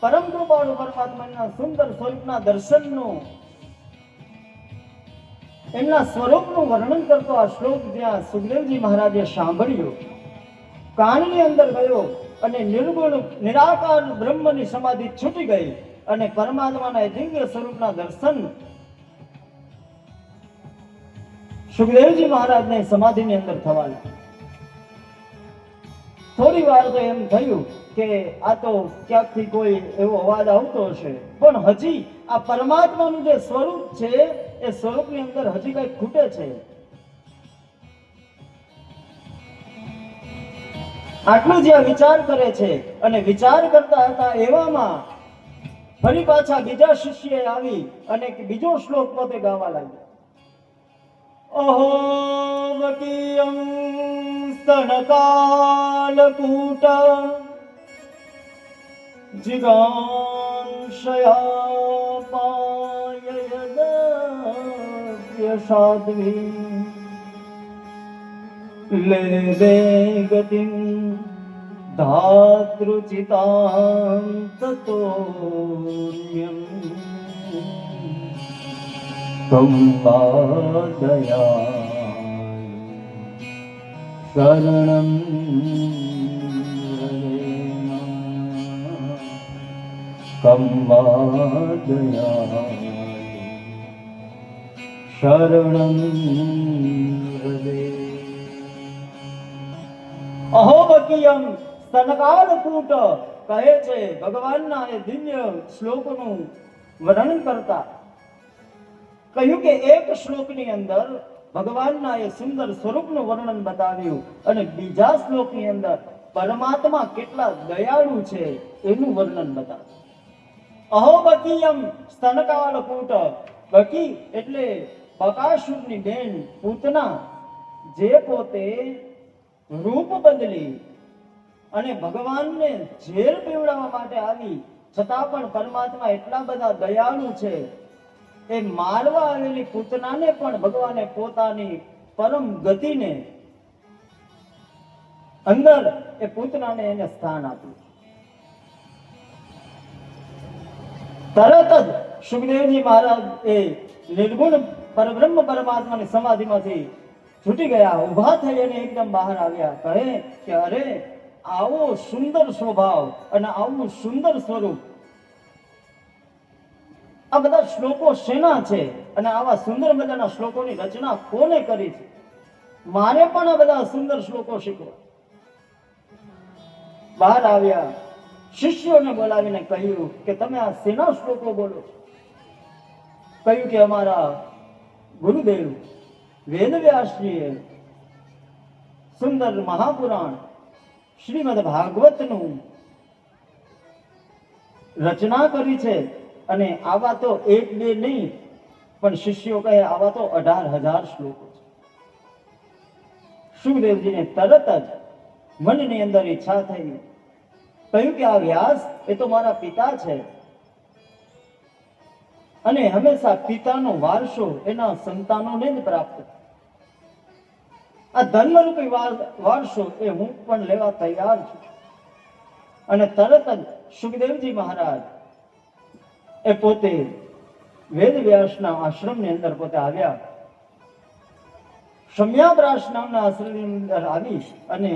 પરમ કૃપાળુ પરમાત્માના સુંદર સ્વરૂપના દર્શનનું, એમના સ્વરૂપનું વર્ણન કરતો આ શ્લોક જ્યાં સુખદેવજી મહારાજે સાંભળ્યો, કાનની અંદર ગયો અને નિર્ગુણ નિરાકાર બ્રહ્મની સમાધિ છૂટી ગઈ અને પરમાત્માના દિવ્ય સ્વરૂપના દર્શન સુખદેવજી મહારાજને સમાધિની અંદર થવા લાગ્યા. થોડી વાર તો એમ થયું કે આ તો ક્યાંકથી કોઈ એવો અવાજ આવતો હશે, પણ હજી આ પરમાત્માનું જે સ્વરૂપ છે એ સ્વરૂપની અંદર હજી કઈ ખૂટે છે. આટલું જ્યાં વિચાર કરે છે અને વિચાર કરતા હતા એવામાં ફરી પાછા બીજા શિષ્ય આવી અને બીજો શ્લોક પોતે ગાવા લાગ્યા. અહો વકીયં સ્તનકાલકૂટ જિગાંશયા પાયયદવ્ય સાધ્વી લેવે ગતિં ધાતૃચિતાં તતોન્યં સંપાદયા શરણં કંવાદયા શરણં હૃદે. અહોબકીયમ સ્તનકાલકૂટ કહે છે ભગવાનના એ દિવ્ય શ્લોકનું વર્ણન કરતા કહ્યું કે એક શ્લોકની અંદર ભગવાનના એ સુંદર સ્વરૂપનું વર્ણન બતાવ્યું અને બીજા શ્લોકની અંદર પરમાત્મા કેટલા દયાળુ છે એનું વર્ણન બતાવ્યું. અહોબકીયમ સ્તનકાલકૂટ, બકી એટલે બકાસુરની બેન પૂતના, જે પોતે રૂપ બદલી અને ભગવાનને ઝેર પીવડાવવા માટે આવી, છતાં પણ પરમાત્મા એટલા બધા દયાળુ છે, એ મારવા આવેલી પૂતનાને પણ ભગવાને પોતાની પરમ ગતિને અંદર એ પૂતનાને એને સ્થાન આપ્યું. તરત જ સુખદેવજી મહારાજ એ નિર્ગુણ પરબ્રહ્મ પરમાત્માની સમાધિમાંથી છૂટી ગયા, ઉભા થઈ અને એકદમ બહાર આવ્યા. કહે કે અરે આવો સુંદર સ્વભાવ અને આવું સુંદર સ્વરૂપ, આ બધા શ્લોકો શેના છે અને આવા સુંદર મજાના શ્લોકોની રચના કોને કરી છે? મારે પણ આ બધા સુંદર શ્લોકો શીખવા. બહાર આવ્યા, શિષ્યોને બોલાવીને કહ્યું કે તમે આ શેના શ્લોકો બોલો છો? કહ્યું કે અમારા ગુરુદેવ વેદવ્યાસજીએ સુંદર મહાપુરાણ શ્રીમદ ભાગવતનું રચના કરી છે અને આવા તો એક બે નહીં, પણ શિષ્યો કહે આવા તો 18,000 શ્લોકો છે. સુખદેવજીને તરત જ મનની અંદર ઈચ્છા થઈ. કહ્યું કે આ વ્યાસ એ તો મારા પિતા છે અને હંમેશા પિતાનો વારસો એના સંતાનોને જ પ્રાપ્ત થાય. આ ધર્મરૂપી વારસો એ હું પણ લેવા તૈયાર છું. અને તરત જ સુખદેવજી મહારાજ એ પોતે વેદવ્યાસના આશ્રમની અંદર પોતે આવ્યા. સમ્યાપ્રાસ નામના આશ્રમની અંદર આવી અને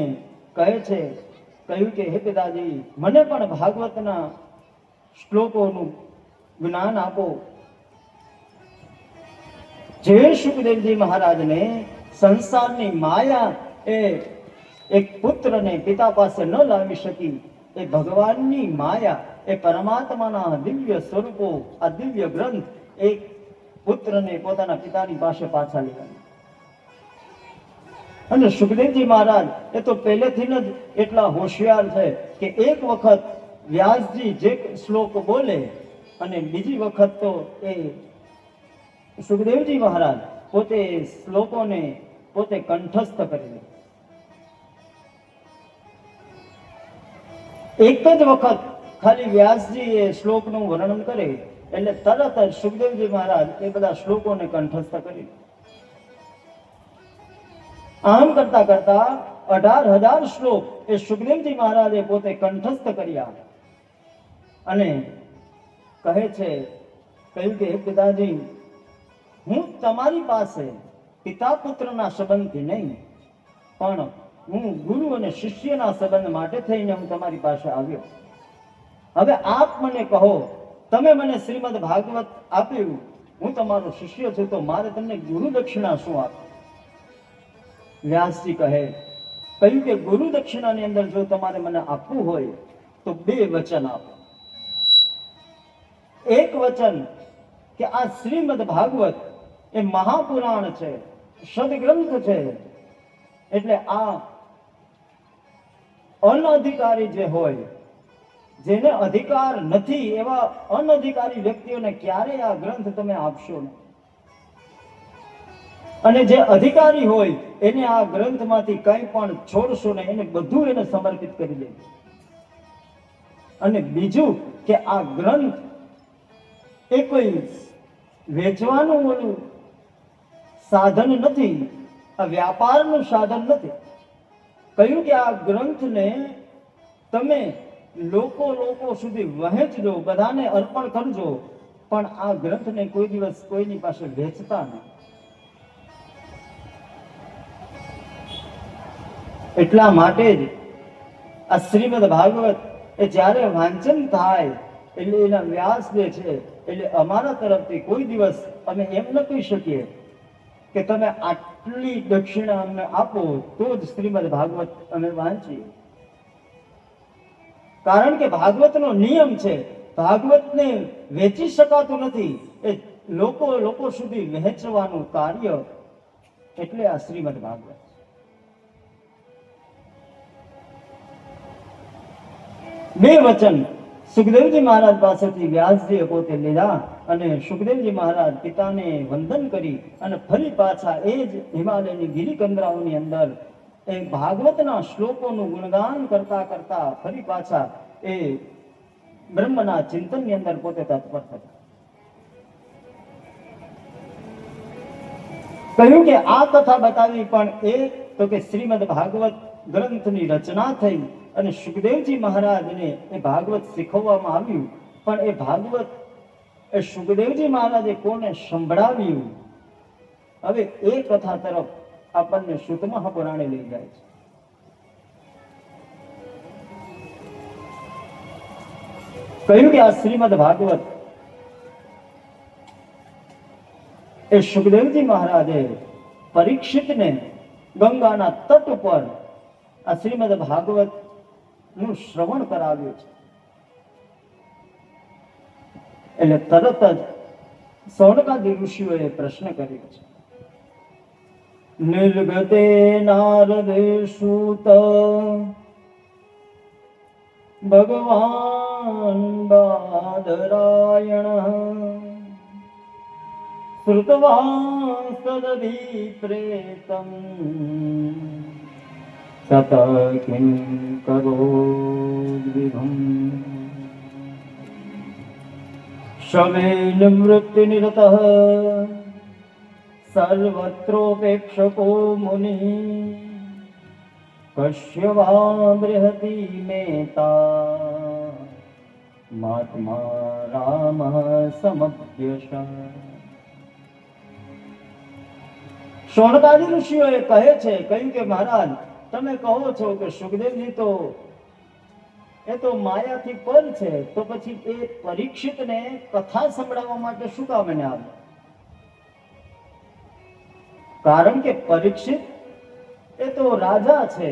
કહ્યું કે હે પિતાજી, મને પણ ભાગવતના શ્લોકોનું જ્ઞાન આપો. જે સુખદેવજી મહારાજને સંસારની માયા એ એક પુત્રને પિતા પાસે ન લાવી શકી, એ ભગવાનની માયા, એ પરમાત્માના દિવ્ય સ્વરૂપો, આ દિવ્ય ગ્રંથ એક પુત્રને પોતાના પિતાની પાસે પાછા લેવા. અને સુખદેવજી મહારાજ એ તો પહેલેથી જ એટલા હોશિયાર છે કે એક વખત વ્યાસજી જે શ્લોક બોલે અને બીજી વખત તો એ સુખદેવજી મહારાજ પોતે શ્લોકોને પોતે કંઠસ્થ કરી લે. એક જ વખત ખાલી વ્યાસજી એ શ્લોકનું વર્ણન કરે એટલે તરત જ સુખદેવજી મહારાજ એ બધા શ્લોકોને કંઠસ્થ કરી. આમ કરતા કરતા 18,000 શ્લોક એ સુખદેવજી મહારાજે પોતે કંઠસ્થ કર્યા અને કહ્યું કે પિતાજી, હું તમારી પાસે પિતા પુત્રના સંબંધથી નહીં, પણ હું ગુરુ અને શિષ્યના સંબંધ માટે થઈને હું તમારી પાસે આવ્યો. હવે આપ મને કહો, તમે મને શ્રીમદ ભાગવત આપ્યું, હું તમારો શિષ્ય છું, તો મારે તમને ગુરુ દક્ષિણા શું આપી? વ્યાસજી કહ્યું કે ગુરુ દક્ષિણાની અંદર જો તમારે મને આપવું હોય તો 2 વચન આપો. એક વચન કે આ શ્રીમદ ભાગવત એ મહાપુરાણ છે, સદગ્રંથ છે, એટલે આ અનઅધિકારી જે હોય, જેને અધિકાર નથી, એવા અનઅધિકારી વ્યક્તિઓને ક્યારેય આ ગ્રંથ તમે આપશો નહીં. અને જે અધિકારી હોય એને આ ગ્રંથમાંથી કંઈ પણ છોડશો નહીં, એને બધું એને સમર્પિત કરી દે. અને બીજું કે આ ગ્રંથ એ કોઈ વેચવાનું ઓલું સાધન નથી, આ વ્યાપારનું સાધન નથી. કહ્યું કે આ ગ્રંથને તમે લોકો સુધી વહેંચજો, બધાને અર્પણ કરજો, પણ આ ગ્રંથને કોઈ દિવસ કોઈની પાસે વેચતા નહીં. એટલા માટે જ આ શ્રીમદ ભાગવત એ જ્યારે વાંચન થાય એટલે એના વ્યાસ જે છે, એટલે અમારા તરફથી કોઈ દિવસ અમે એમ ન કહી શકીએ કે તમે આટલી દક્ષિણા અમને આપો તો જ શ્રીમદ ભાગવત અમે વાંચીએ. કારણ કે ભાગવતનો નિયમ છે, ભાગવતને વેચી શકાતું નથી, એ લોકો સુધી વહેંચવાનું કાર્ય, એટલે આ શ્રીમદ ભાગવત. બે વચન સુખદેવજી મહારાજ પાસેથી વ્યાસજીએ પોતે લીધા અને સુખદેવજી મહારાજ પિતાને વંદન કરી અને ફરી પાછા એ જ હિમાલયની ગિરિકંદરાઓની અંદર એ ભાગવતના શ્લોકોનું ગુણગાન કરતા કરતા ફરી પાછા એ બ્રહ્મના ચિંતનની અંદર પોતે તત્પર થતા. કહ્યું કે આ કથા બતાવી પણ એ તો કે શ્રીમદ ભાગવત ગ્રંથની રચના થઈ અને સુખદેવજી મહારાજને એ ભાગવત શીખવવામાં આવ્યું, પણ એ ભાગવત એ સુખદેવજી મહારાજે કોને સંભળાવ્યું? હવે એ કથા તરફ આપણને સુત મહાપુરાણે લઈ જાય છે. કહ્યું કે આ શ્રીમદ ભાગવત એ સુખદેવજી મહારાજે પરીક્ષિતને ગંગાના તટ ઉપર આ શ્રીમદ ભાગવત નું શ્રવણ કરાવ્યું છે. એટલે તરત જ સૌનકાદી ઋષિઓએ પ્રશ્ન કર્યો છે. નિર્ગતે નારદે સૂત ભગવાન બાદરાયણ શ્રુતવા સદભીપ્રેતમ તત કિં કરોદ્વિભમ શવે નિવૃત્તિનિરતઃ સર્વત્રોપેક્ષકો મુનિ કશ્ય વા બૃહતિ મેતા મહાત્મા રામ સમભ્યશ. શૌનકાદી ઋષિઓએ કહે છે, કહ્યું કે મહારાજ તમે કહો છો કે સુખદેવજી તો એ તો માયાથી પર છે, તો પછી એ પરીક્ષિતને કથા સંભળાવવા માટે શું કામ એને આવ્યા? કારણ કે પરીક્ષિત એ તો રાજા છે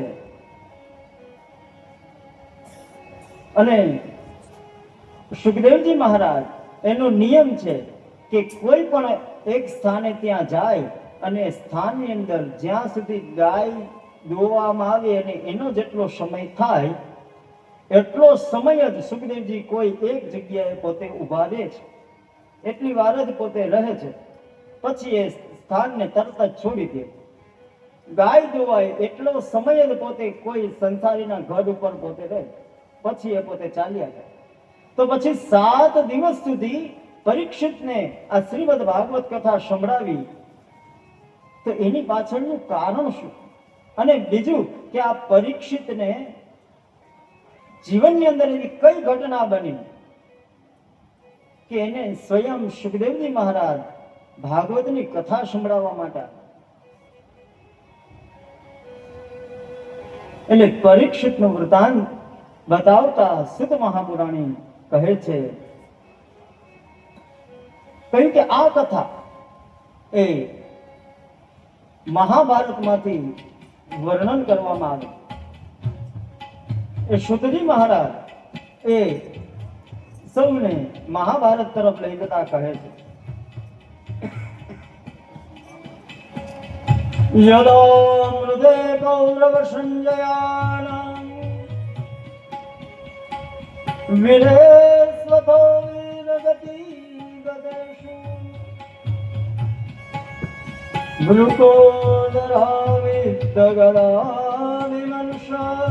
અને સુખદેવજી મહારાજ એનો નિયમ છે કે કોઈ પણ એક સ્થાને ત્યાં જાય અને સ્થાનની અંદર જ્યાં સુધી ગાય દોવામાં આવે અને એનો જેટલો સમય થાય એટલો સમય જ સુખદેવજી કોઈ એક જગ્યાએ પોતે ઊભા રહે છે, એટલી વાર જ પોતે રહે છે, પછી એ સ્થાનને તરત જ છોડી દે. ગાય દોવાય એટલો સમય જ પોતે કોઈ સંસારીના ઘર ઉપર પોતે રહે, પછી એ પોતે ચાલ્યા જાય. તો પછી 7 દિવસ સુધી પરીક્ષિતને આ શ્રીમદ ભાગવત કથા સંભળાવી, તો એની પાછળનું કારણ શું? અને બીજું કે આ પરીક્ષિતને જીવનની અંદર એવી કઈ ઘટના બની કે એને સ્વયં સુખદેવજી મહારાજ ભાગવતની કથા સંભળાવવા માટે? એટલે પરીક્ષિતનું વૃતાંત બતાવતા સુત મહાપુરાણી કહે છે, કહ્યું કે આ કથા એ મહાભારતમાંથી વર્ણન કરવામાં આવે. એ સુતજી મહારાજ એ સૌને મહાભારત તરફ લઈ જતા કહે છે, યદા મૃદે કૌરવ સંજયાનાં વીરેસ્વતો વીરગતિ ગદેષુ ભૃકોદરાવિદ્દગદા વિમર્ષા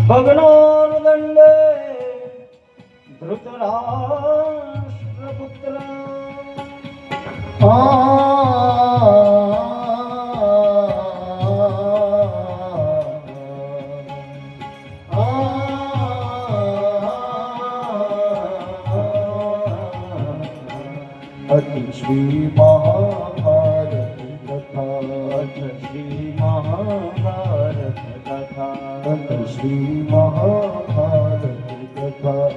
ભગ્નોર્દંડે ધૃતરાષ્ટ્રપુત્ર શ્રી મહાભારત કથા, શ્રી મહાભારત કથા, શ્રી મહાભારત કથા,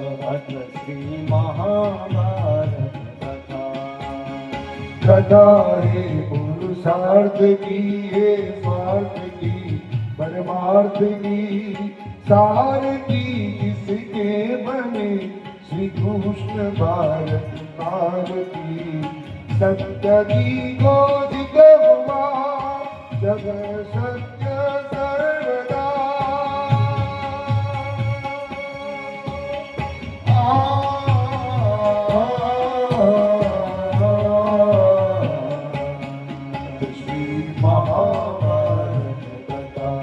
શ્રી મહાભારત કથા. कथा है पुरुषार्थ की, है स्वार्थ की, परमार्थ की, सार की, किसके बने श्री कृष्ण भारत पार की. सत्य की गोद गवा, जग सत्य सर्वदा. મહાભારત કથા,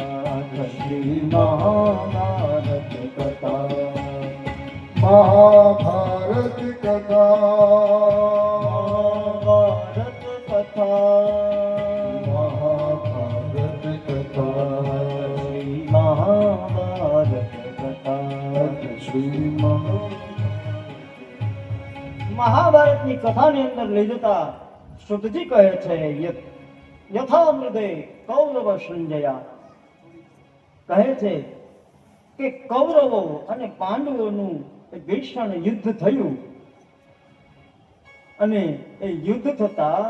મહાભારત કથા, મહાભારત કથા, મહાભારત કથા, મહાભારત કથા. શ્રી મહાભારતની કથાની અંદર લઈ જતા સુતજી કહે છે, યથા મૃદે કૌરવ સંજયા, કહે છે કે કૌરવો અને પાંડવોનું ભીષણ યુદ્ધ થયું અને એ યુદ્ધ થતા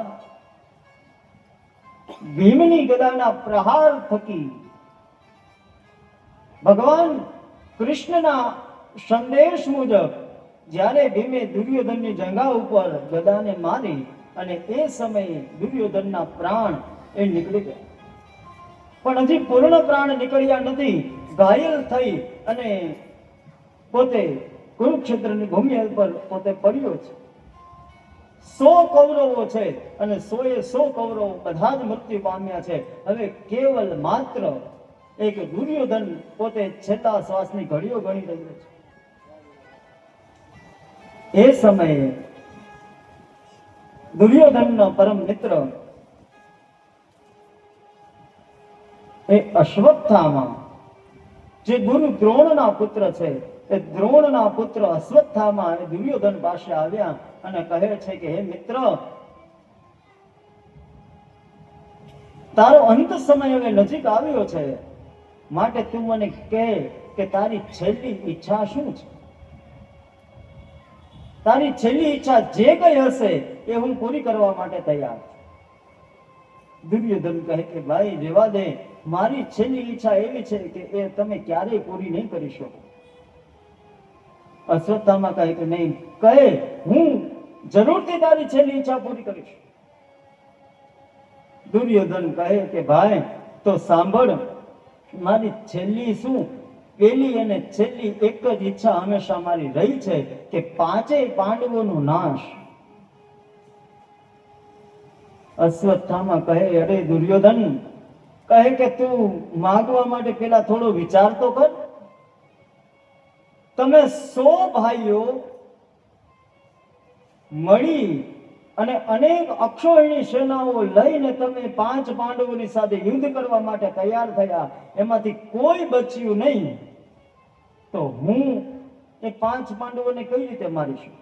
ભીમની ગદાના પ્રહાર થકી ભગવાન કૃષ્ણના સંદેશ મુજબ જ્યારે ભીમે દુર્યોધનની જંઘા ઉપર ગદાને મારી અને એ સમયે દુર્યોધનના પ્રાણ એ નીકળી ગયા, પણ હજી પૂર્ણ પ્રાણ નીકળ્યા નથી. ઘાયલ થઈ અને પોતે કુરુક્ષેત્રની ભૂમિ પર પોતે પડ્યો છે. 100 કૌરવો છે અને 100 કૌરવો બધા જ મૃત્યુ પામ્યા છે. હવે કેવલ માત્ર એક દુર્યોધન પોતે છેલ્લા શ્વાસની ઘડીઓ ગણી રહ્યો છે. એ સમયે દુર્યોધનનો પરમ મિત્ર એ અશ્વત્થામા, જે ગુરુ દ્રોણના પુત્ર છે, એ દ્રોણના પુત્ર અશ્વત્થામા એ દુર્યોધન પાસે આવ્યા અને કહે છે કે હે મિત્ર, તારો અંત સમય હવે નજીક આવ્યો છે, માટે તું મને કહે કે તારી છેલ્લી ઈચ્છા શું છે? તારી છેલ્લી ઈચ્છા જે કઈ હશે એ હું પૂરી કરવા માટે તૈયાર છું. દુર્યોધન કહે કે ભાઈ રેવા દે, મારી છેલ્લી ઈચ્છા એવી છે કે એ તમે ક્યારેય પૂરી નહીં કરી શકો. અશ્વત્થામા કહે કે નહીં, કહે હું જરૂરથી તારી છેલ્લી ઈચ્છા પૂરી કરીશ. દુર્યોધન કહે કે ભાઈ તો સાંભળ, મારી છેલ્લી શું, પેલી અને છેલ્લી એક જ ઈચ્છા હંમેશા મારી રહી છે કે 5 પાંડવોનો નાશ. અશ્વત્થામા કહે અરે દુર્યોધન, કહે કે તું માગવા માટે પેલા થોડો વિચાર તો કર. તમે 100 ભાઈઓ મળી અને અનેક અક્ષોહિણી સેનાઓ લઈને તમે 5 પાંડવોની સાથે યુદ્ધ કરવા માટે તૈયાર થયા, એમાંથી કોઈ બચ્યું નહીં, તો હું એ 5 પાંડવોને કઈ રીતે મારીશું?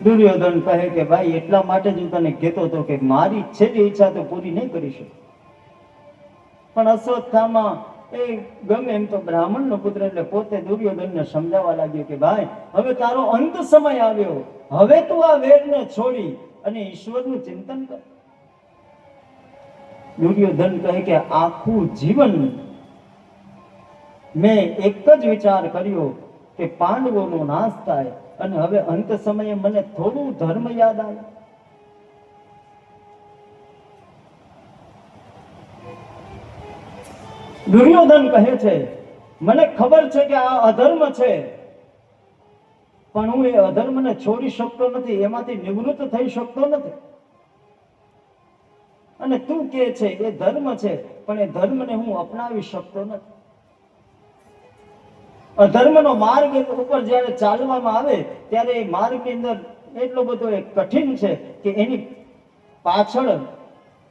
દુર્યોધન કહે કે ભાઈ એટલા માટે જ હું તને કહેતો હતો કે મારી છેલ્લી ઈચ્છા તો પૂરી નહીં કરી શકું. પણ અશ્વત્થામા એ ગમે એમ તો બ્રાહ્મણનો પુત્ર એટલે પોતે દુર્યોધનને સમજાવવા લાગ્યો કે ભાઈ હવે તારો અંત સમય આવ્યો, હવે તું આ વેરને છોડી અને ઈશ્વરનું ચિંતન કર. દુર્યોધન કહે કે આખું જીવન મેં એક જ વિચાર કર્યો કે પાંડવોનો નાશ થાય અને હવે અંત સમયે મને થોડું ધર્મ યાદ આવે. દુર્યોધન કહે છે મને ખબર છે કે આ અધર્મ છે, પણ હું એ અધર્મને છોડી શકતો નથી, એમાંથી નિવૃત્ત થઈ શકતો નથી. અને તું કે છે એ ધર્મ છે, પણ એ ધર્મને હું અપનાવી શકતો નથી. અધર્મનો માર્ગ ઉપર જ્યારે ચાલવામાં આવે ત્યારે એ માર્ગની અંદર એટલો બધો એ કઠિન છે કે એની પાછળ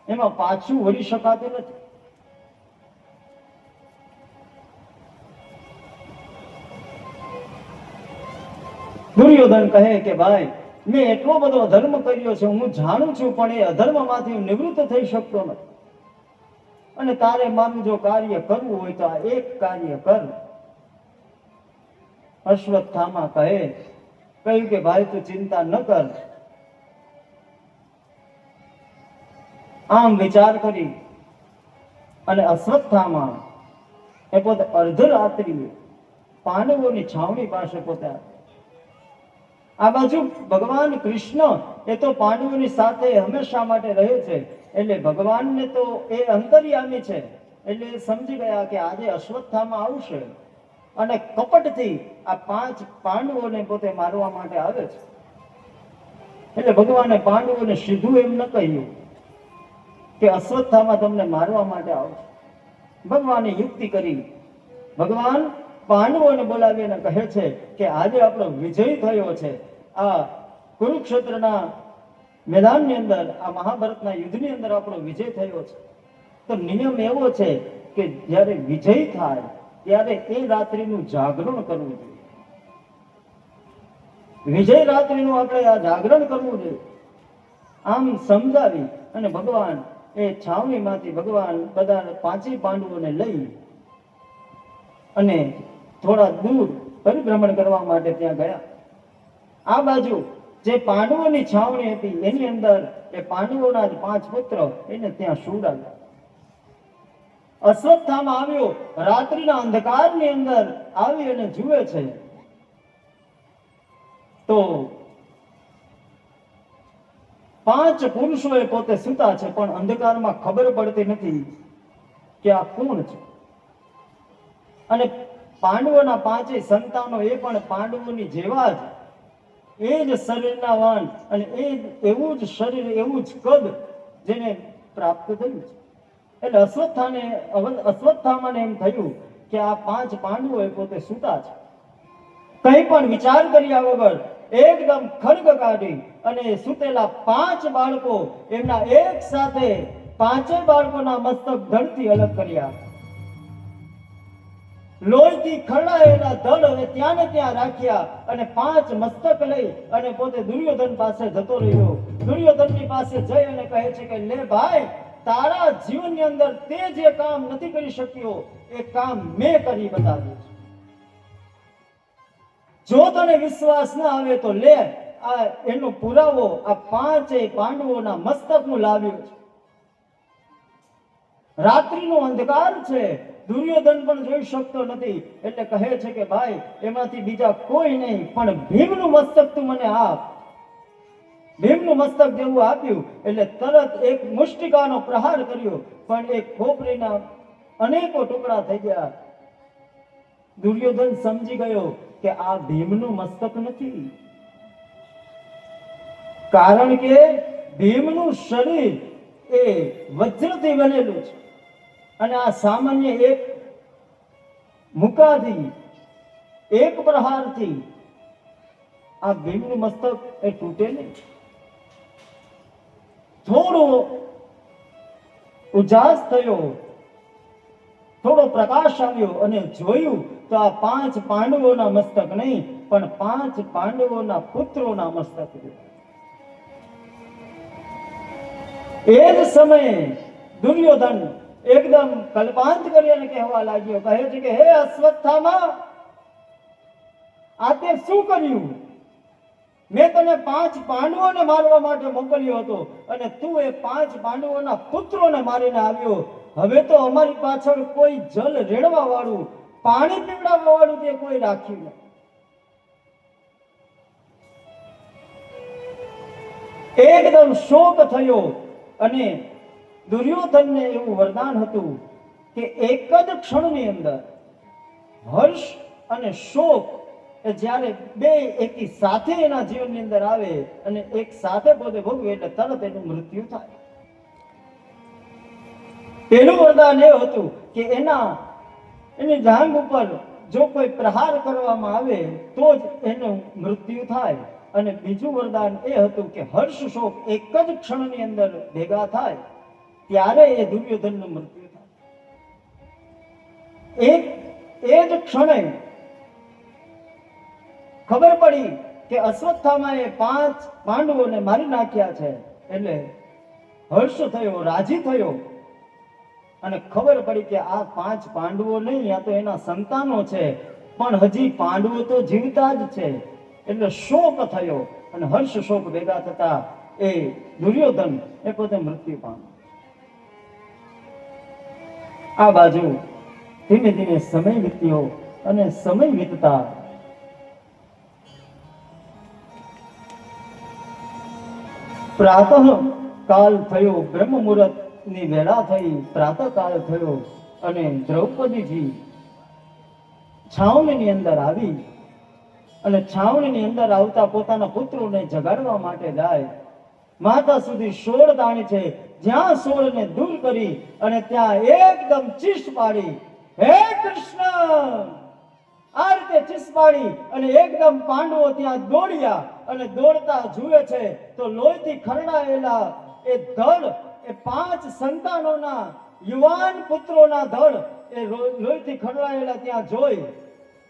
એમાં પાછું વળી શકાતું નથી. દુર્યોધન કહે કે ભાઈ મેં એટલો બધો અધર્મ કર્યો છે, હું જાણું છું, પણ એ અધર્મમાંથી હું નિવૃત્ત થઈ શકતો નથી. અને તારે મારું જો કાર્ય કરવું હોય તો આ એક કાર્ય કર. અશ્વત્થામા કહ્યું કે ભાઈ તું ચિંતા ન કર. આમ વિચાર કરી અને અશ્વત્થામા એ પોતે અર્ધરાત્રિએ પાંડવોની છાવણી પાસે પોતે આ બાજુ ભગવાન કૃષ્ણ એ તો પાંડવોની સાથે હંમેશા માટે રહે છે, એટલે ભગવાનને તો એ અંતર્યામી છે, એટલે એ સમજી ગયા કે આજે અશ્વત્થામા આવશે અને કપટથી આ 5 પાંડવોને પોતે મારવા માટે આવે છે. એટલે ભગવાને પાંડવોને સીધું એમ ન કહ્યું કે અશ્વત્થામા તમને મારવા માટે આવશે. ભગવાને યુક્તિ કરી. ભગવાન પાંડવોને બોલાવીને કહે છે કે આજે આપણો વિજય થયો છે, આ કુરુક્ષેત્રના મેદાનની અંદર, આ મહાભારતના યુદ્ધની અંદર આપણો વિજય થયો છે. તો નિયમ એવો છે કે જ્યારે વિજય થાય ત્યારે એ રાત્રિનું જાગરણ કરવું જોઈએ. વિજય રાત્રિનું આપણે આ જાગરણ કરવું જોઈએ. આમ સમજાવી અને ભગવાન એ છાવણીમાંથી ભગવાન બધા 5 પાંડવોને લઈ અને થોડા દૂર પરિભ્રમણ કરવા માટે ત્યાં ગયા. આ બાજુ જે પાંડવોની છાવણી હતી એની અંદર એ પાંડવોના જ 5 પુત્ર એને ત્યાં સુવડાવ્યા. અશ્વત્થામા આવ્યો, રાત્રિના અંધકારની અંદર આવી અને જુએ છે તો 5 પુરુષો એ પોતે સૂતા છે, પણ અંધકારમાં ખબર પડતી નથી કે આ કોણ છે. અને પાંડવોના 5 સંતાનો એ પણ પાંડવોની જેવા જ, એ જ શરીરના વાન અને એ એવું જ શરીર, એવું જ કદ જેને પ્રાપ્ત થયું છે. એટલે અશ્વત્થામાને એમ થયું કે આ 5 પાંડવો એ પોતે સૂતા છે. કંઈ પણ વિચાર કર્યા વગર એકદમ ખડગ કાઢી અને સૂતેલા 5 બાળકો એમના એક સાથે 5 બાળકોના મસ્તક ધડથી અલગ કર્યા. લોહીથી ખરડાયેલા ધડ હવે ત્યાં ને ત્યાં રાખ્યા અને 5 મસ્તક લઈ અને પોતે દુર્યોધન પાસે જતો રહ્યો. દુર્યોધનની પાસે જઈ અને કહે છે કે લે ભાઈ, તારા જીવનની અંદર તે જે કામ નથી કરી શક્યો એ કામ મેં કરી બતાવ્યું છે. જો તને વિશ્વાસ ના આવે તો લે, આ એનો પુરાવો આ 5 પાંડવોના મસ્તક હું લાવ્યો છું. રાત્રિનો અંધકાર છે, દુર્યોધન પણ જોઈ શકતો નથી, એટલે કહે છે કે ભાઈ એમાંથી બીજા કોઈ નહીં, પણ ભીમનું મસ્તક તું મને આપ. ભીમનું મસ્તક જેવું આપ્યું એટલે તરત એક મુષ્ટિકાનો પ્રહાર કર્યો, પણ એક ખોપરીના અનેકો ટુકડા થઈ ગયા. દુર્યોધન સમજી ગયો કે આ ભીમનું મસ્તક નથી, કારણ કે ભીમનું શરીર એ વજ્રથી બનેલું છે અને આ સામાન્ય એક મુકાથી, એક પ્રહારથી આ ભીમનું મસ્તક એ તૂટે નહીં. થોડો ઉજાસ થયો, થોડો પ્રકાશ આવ્યો અને જોયું તો આ 5 પાંડવોના મસ્તક નહીં, પણ 5 પાંડવોના પુત્રોના મસ્તક. એ જ સમયે દુર્યોધન એકદમ કલ્પાંત કરીને કહેવા લાગ્યો, કહે છે કે હે અશ્વત્થામા, આ તે શું કર્યું? મેં તને 5 પાંડવોને મારવા માટે મોકલ્યો હતો અને તું એ 5 પાંડવોના પુત્રોને મારીને આવ્યો. હવે તો અમારી પાછળ કોઈ જલ રેડવા વાળું, પાણી પીવડાવવા વાળું તે કોઈ રાખ્યું નહીં. એકદમ શોક થયો અને દુર્યોધનને એવું વરદાન હતું કે એક જ ક્ષણની અંદર હર્ષ અને શોક એ જ્યારે બે એકી સાથે એના જીવનની અંદર આવે અને એક સાથે પોતે ભોગવે એટલે તરત એનું મૃત્યુ થાય. પેલું વરદાન એ હતું કે એની જાંઘ ઉપર જો કોઈ પ્રહાર કરવામાં આવે તો જ એનું મૃત્યુ થાય. અને બીજું વરદાન એ હતું કે હર્ષ શોક એક જ ક્ષણની અંદર ભેગા થાય ત્યારે એ દુર્યોધનનું મૃત્યુ થાય. એ જ ક્ષણે ખબર પડી કે અશ્વત્થામાએ 5 પાંડવોને મારી નાખ્યા છે, એટલે હર્ષ થયો, રાજી થયો અને ખબર પડી કે આ 5 પાંડવો નહીં, આ તો એના સંતાનો છે, પણ હજી પાંડવો તો જીવતા જ છે. એટલે શોક થયો અને હર્ષ શોક ભેગા થતા એ દુર્યોધન એ પોતે મૃત્યુ પામ્યો. આ બાજુ ધીમે ધીમે સમય વીત્યો અને સમય વીતતા પ્રાતઃ કાળ થયો, બ્રહ્મ મુહૂર્ત ની વેળા થઈ, પ્રાતઃ કાળ થયો અને દ્રૌપદીજી છાવણીની અંદર આવી અને છાવણીની અંદર આવતા પોતાના પુત્રોને જગાડવા માટે જાય. માથા સુધી સોળ દાણી છે, જ્યાં સોળને દૂર કરી અને ત્યાં એકદમ ચીસ પાડી, હે કૃષ્ણ, આ રીતે ચીસ પાડી અને એકદમ પાંડવો ત્યાં દોડ્યા અને દોડતા જુએ છે તો લોહીથી ખરડાયેલા એ ધડ, એ 5 સંતાનોના યુવાન પુત્રોના ધડ એ લોહીથી ખરડાયેલા ત્યાં જોઈ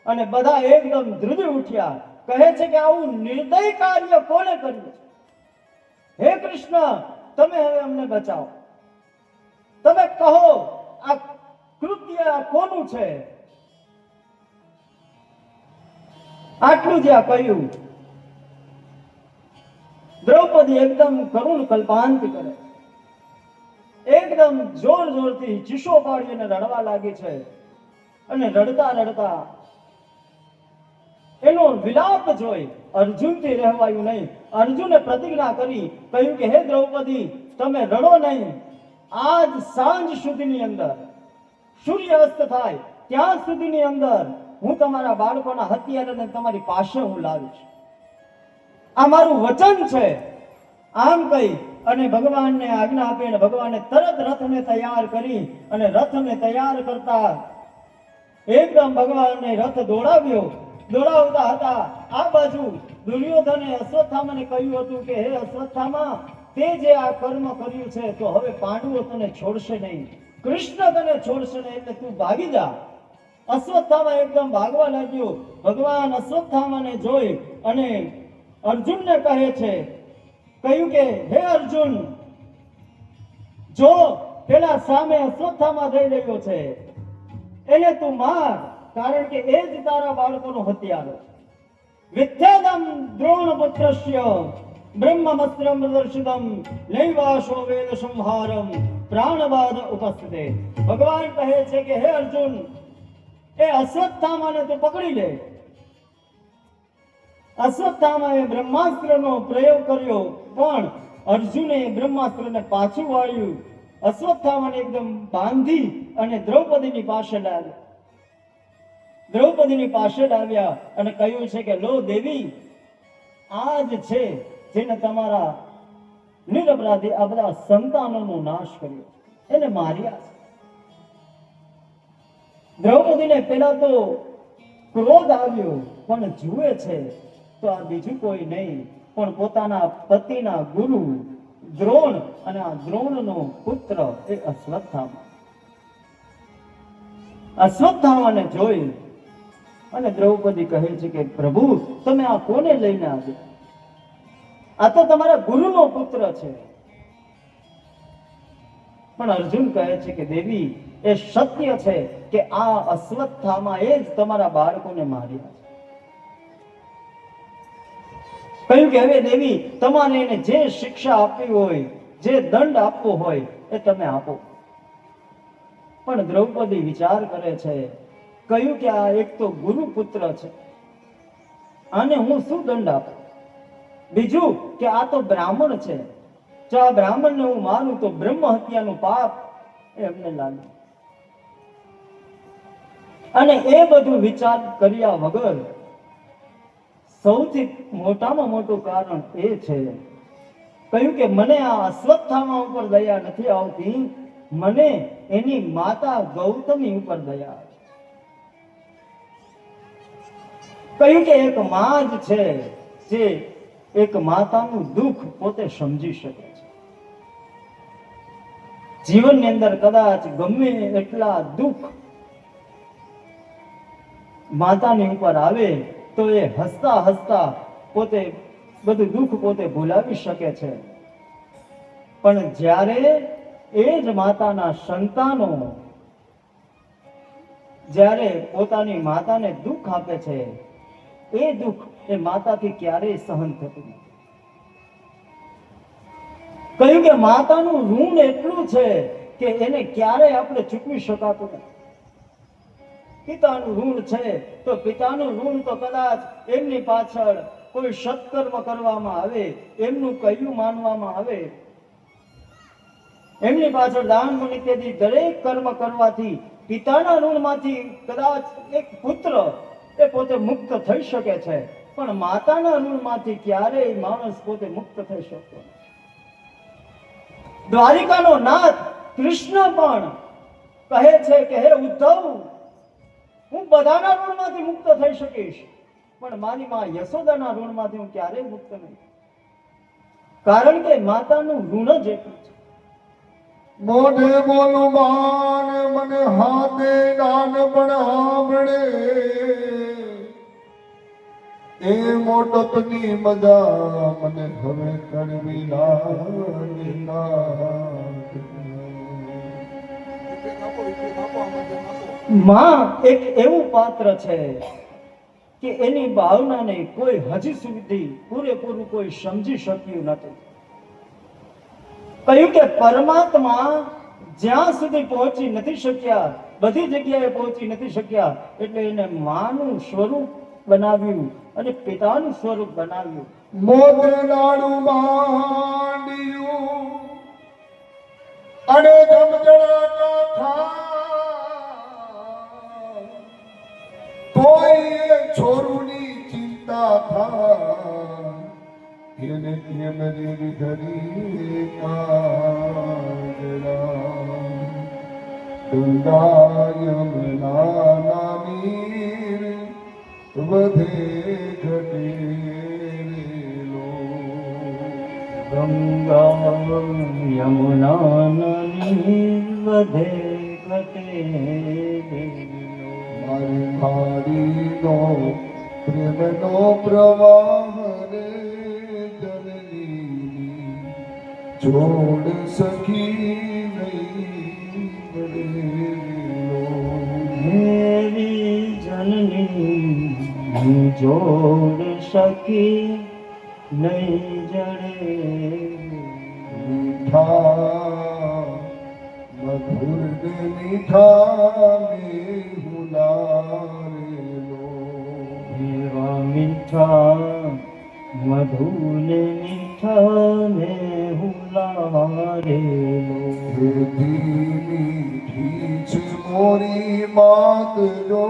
અને બધા એકદમ ધ્રુજી ઉઠ્યા. કહે છે કે આવું નિર્દય કાર્ય કોને કર્યું છે? હે કૃષ્ણ, તમે હવે અમને બચાવો, તમે કહો આ કૃત્ય કોનું છે? આટલું જે આ કહ્યું, દ્રૌપદી એકદમ કરુણ કલ્પાંત કરે, એકદમ જોર જોરથી ચીસો પાડીને રડવા લાગી છે. અને રડતા રડતા એનો વિલાપ જોઈ અર્જુનથી રહેવાયું નહીં. અર્જુને પ્રતિજ્ઞા કરી, કહ્યું કે હે દ્રૌપદી, તમે રડો નહીં. આજ સાંજ સુધીની અંદર, સૂર્યાસ્ત થાય ત્યાં સુધીની અંદર હું તમારા બાળકોના હથિયારને તમારી પાસે હું લાવીશ. આ મારું વચન છે. આમ કહી અને ભગવાનને આજ્ઞા આપી અને ભગવાને તરત રથને તૈયાર કરી અને રથને તૈયાર કરતા એકદમ ભગવાનને રથ દોડાવતા હતા. આ બાજુ દુર્યોધને અશ્વત્થામાને કહ્યું હતું કે હે અશ્વત્થામા, તે જે આ કર્મ કર્યું છે તો હવે પાંડવો તને છોડશે નહીં, કૃષ્ણ તને છોડશે નહીં, એટલે તું ભાગી જા. અશ્વત્થામા એકદમ ભાગવા લાગ્યો. ભગવાન અશ્વત્થામાને જોઈ અને અર્જુનને કહે છે, કહ્યું કે હે અર્જુન, જો પેલા સામે અશ્વત્થામા જઈ રહ્યો છે એને તું માર, કારણ કે એ જ તારા બાળકોનું હથિયાર છે. વિદ્યાદમ દ્રોણ પુત્રસ્ય બ્રહ્મમસ્ત્રમ પ્રદર્શિતમ નૈવાશો વેદ સંહારમ પ્રાણવાદ ઉપસ્થિતે. ભગવાન કહે છે કે હે અર્જુન, એ અશ્વત્થામાને તું પકડી લે. અશ્વત્થામાએ બ્રહ્માસ્ત્રનો પ્રયોગ કર્યો, પણ અર્જુને બ્રહ્માસ્ત્રને પાછું વાળ્યું. અશ્વત્થામાને એકદમ બાંધી અને દ્રૌપદીની પાસે લાવ્યા. દ્રૌપદીની પાસે લાવ્યા અને કહ્યું છે કે લો દેવી, આ જ છે જેને તમારા નિરપરાધી આ બધા સંતાનોનો નાશ કર્યો, એને માર્યા છે. દ્રૌપદીને પેલા તો ક્રોધ આવ્યો, પણ જુએ છે તો આ બીજું કોઈ નહીં પણ પોતાના પતિના ગુરુ દ્રોણ અને આ દ્રોણનો પુત્ર એ અશ્વત્થામા. અશ્વત્થામાને જોઈ અને દ્રૌપદી કહે છે કે પ્રભુ, તમે આ કોને લઈને આવ્યા? આ તો તમારા ગુરુનો પુત્ર છે. પણ અર્જુન કહે છે કે દેવી, એ સત્ય છે કે આ અશ્વત્થામા એ જ તમારા બાળકોને માર્યા છે. કહ્યું કે હવે દેવી, તમારે એને જે શિક્ષા આપવી હોય, જે દંડ આપવો હોય એ તમે આપો. પણ દ્રૌપદી વિચાર કરે છે. કહ્યું કે આ એક તો ગુરુ પુત્ર છે, આને હું શું દંડ આપું? બીજું કે આ તો બ્રાહ્મણ છે, જો આ બ્રાહ્મણને હું માનું તો બ્રહ્મ હત્યાનું પાપ એમને લાગે. અને એ બધું વિચાર કર્યા વગર સૌથી મોટામાં મોટું કારણ એ છે, કહ્યું કે મને આ અશ્વત્થામા ઉપર દયા નથી આવતી, મને એની માતા ગૌતમી ઉપર દયા આવે. કહ્યું કે એક માં જ છે જે એક માતાનું દુઃખ પોતે સમજી શકે છે. જીવનની અંદર કદાચ ગમે એટલા દુઃખ માતાની ઉપર આવે તો એ હસતા હસતા પોતે બધું દુઃખ પોતે ભૂલાવી શકે છે. પણ જ્યારે એ જ માતાના સંતાનો જ્યારે પોતાની માતાને દુઃખ આપે છે, એ દુઃખ એ માતાથી ક્યારેય સહન થતું નથી. કહ્યું કે માતાનું ઋણ એટલું છે કે એને ક્યારેય આપણે ચૂકવી શકાતું નથી. પિતાનું ઋણ છે તો પિતાનું ઋણ તો કદાચ એમની પાછળ કોઈ સત્કર્મ કરવામાં આવે, એમનું કહ્યું માનવામાં આવે, એમની પાછળ દાન પુણ્ય ઇત્યાદિ દરેક કર્મ કરવાથી પિતાના ઋણમાંથી કદાચ એક પુત્ર એ પોતે મુક્ત થઈ શકે છે, પણ માતાના ઋણમાંથી ક્યારેય માણસ પોતે મુક્ત થઈ શકતો નથી. દ્વારિકાનો નાથ કૃષ્ણ પણ કહે છે કે હે ઉદ્ધવ, હું બધાના ઋણમાંથી મુક્ત થઈ શકીશ, પણ મારી માં યશોદાના ઋણમાંથી હું ક્યારેય મુક્ત નહીં, કારણ કે માતાનું ઋણ જ એટલું છે. મોઢે બોલું માન, મને હાથે દાન પણ સાંભળે, એ મોટપની મજા મને હવે કરવી માં એક એવું પાત્ર છે કે એની ભાવનાને કોઈ હજી સુધી પૂરેપૂરું કોઈ સમજી શક્યું નથી. કહ્યું કે પરમાત્મા જ્યાં સુધી પહોંચી નથી શક્યા, બધી જગ્યાએ પહોંચી નથી શક્યા, એટલે એને માનું સ્વરૂપ બનાવ્યું અને પિતાનું સ્વરૂપ બનાવ્યું. મોતનાળું માંડ્યું અને જમજણાટા થાય, તોય એ છોરુની ચિંતા થાય, એને કેમ રે ધરી કાજરા, ગંગાયમના નાની વધે ઘટે રેલો. ગંગા યમુના નદી વધે ઘટે રેલો. મારી મારીનો પ્રેમનો પ્રવાહ રે જનની, જોડ સખી નહીં બનેલો. મેરી જનની જોડ સખી નહીં જડે. મીઠા મધુર ને મીઠા મેહુલારેલો. એવા મીઠા મધુને મીઠા ને હુલારેલો. મીઠી છે મોરી માત જો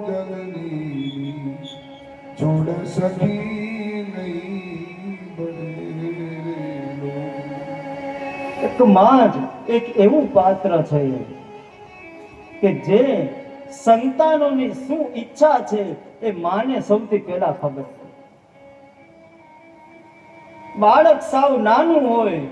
જનની, જોડ સખી નહીં બનેલો. એક માં જ એક એવું પાત્ર છે કે જે સંતાનોની શું ઈચ્છા છે એ માને સૌથી પહેલા ખબર છે. બાળક સાવ નાનું હોય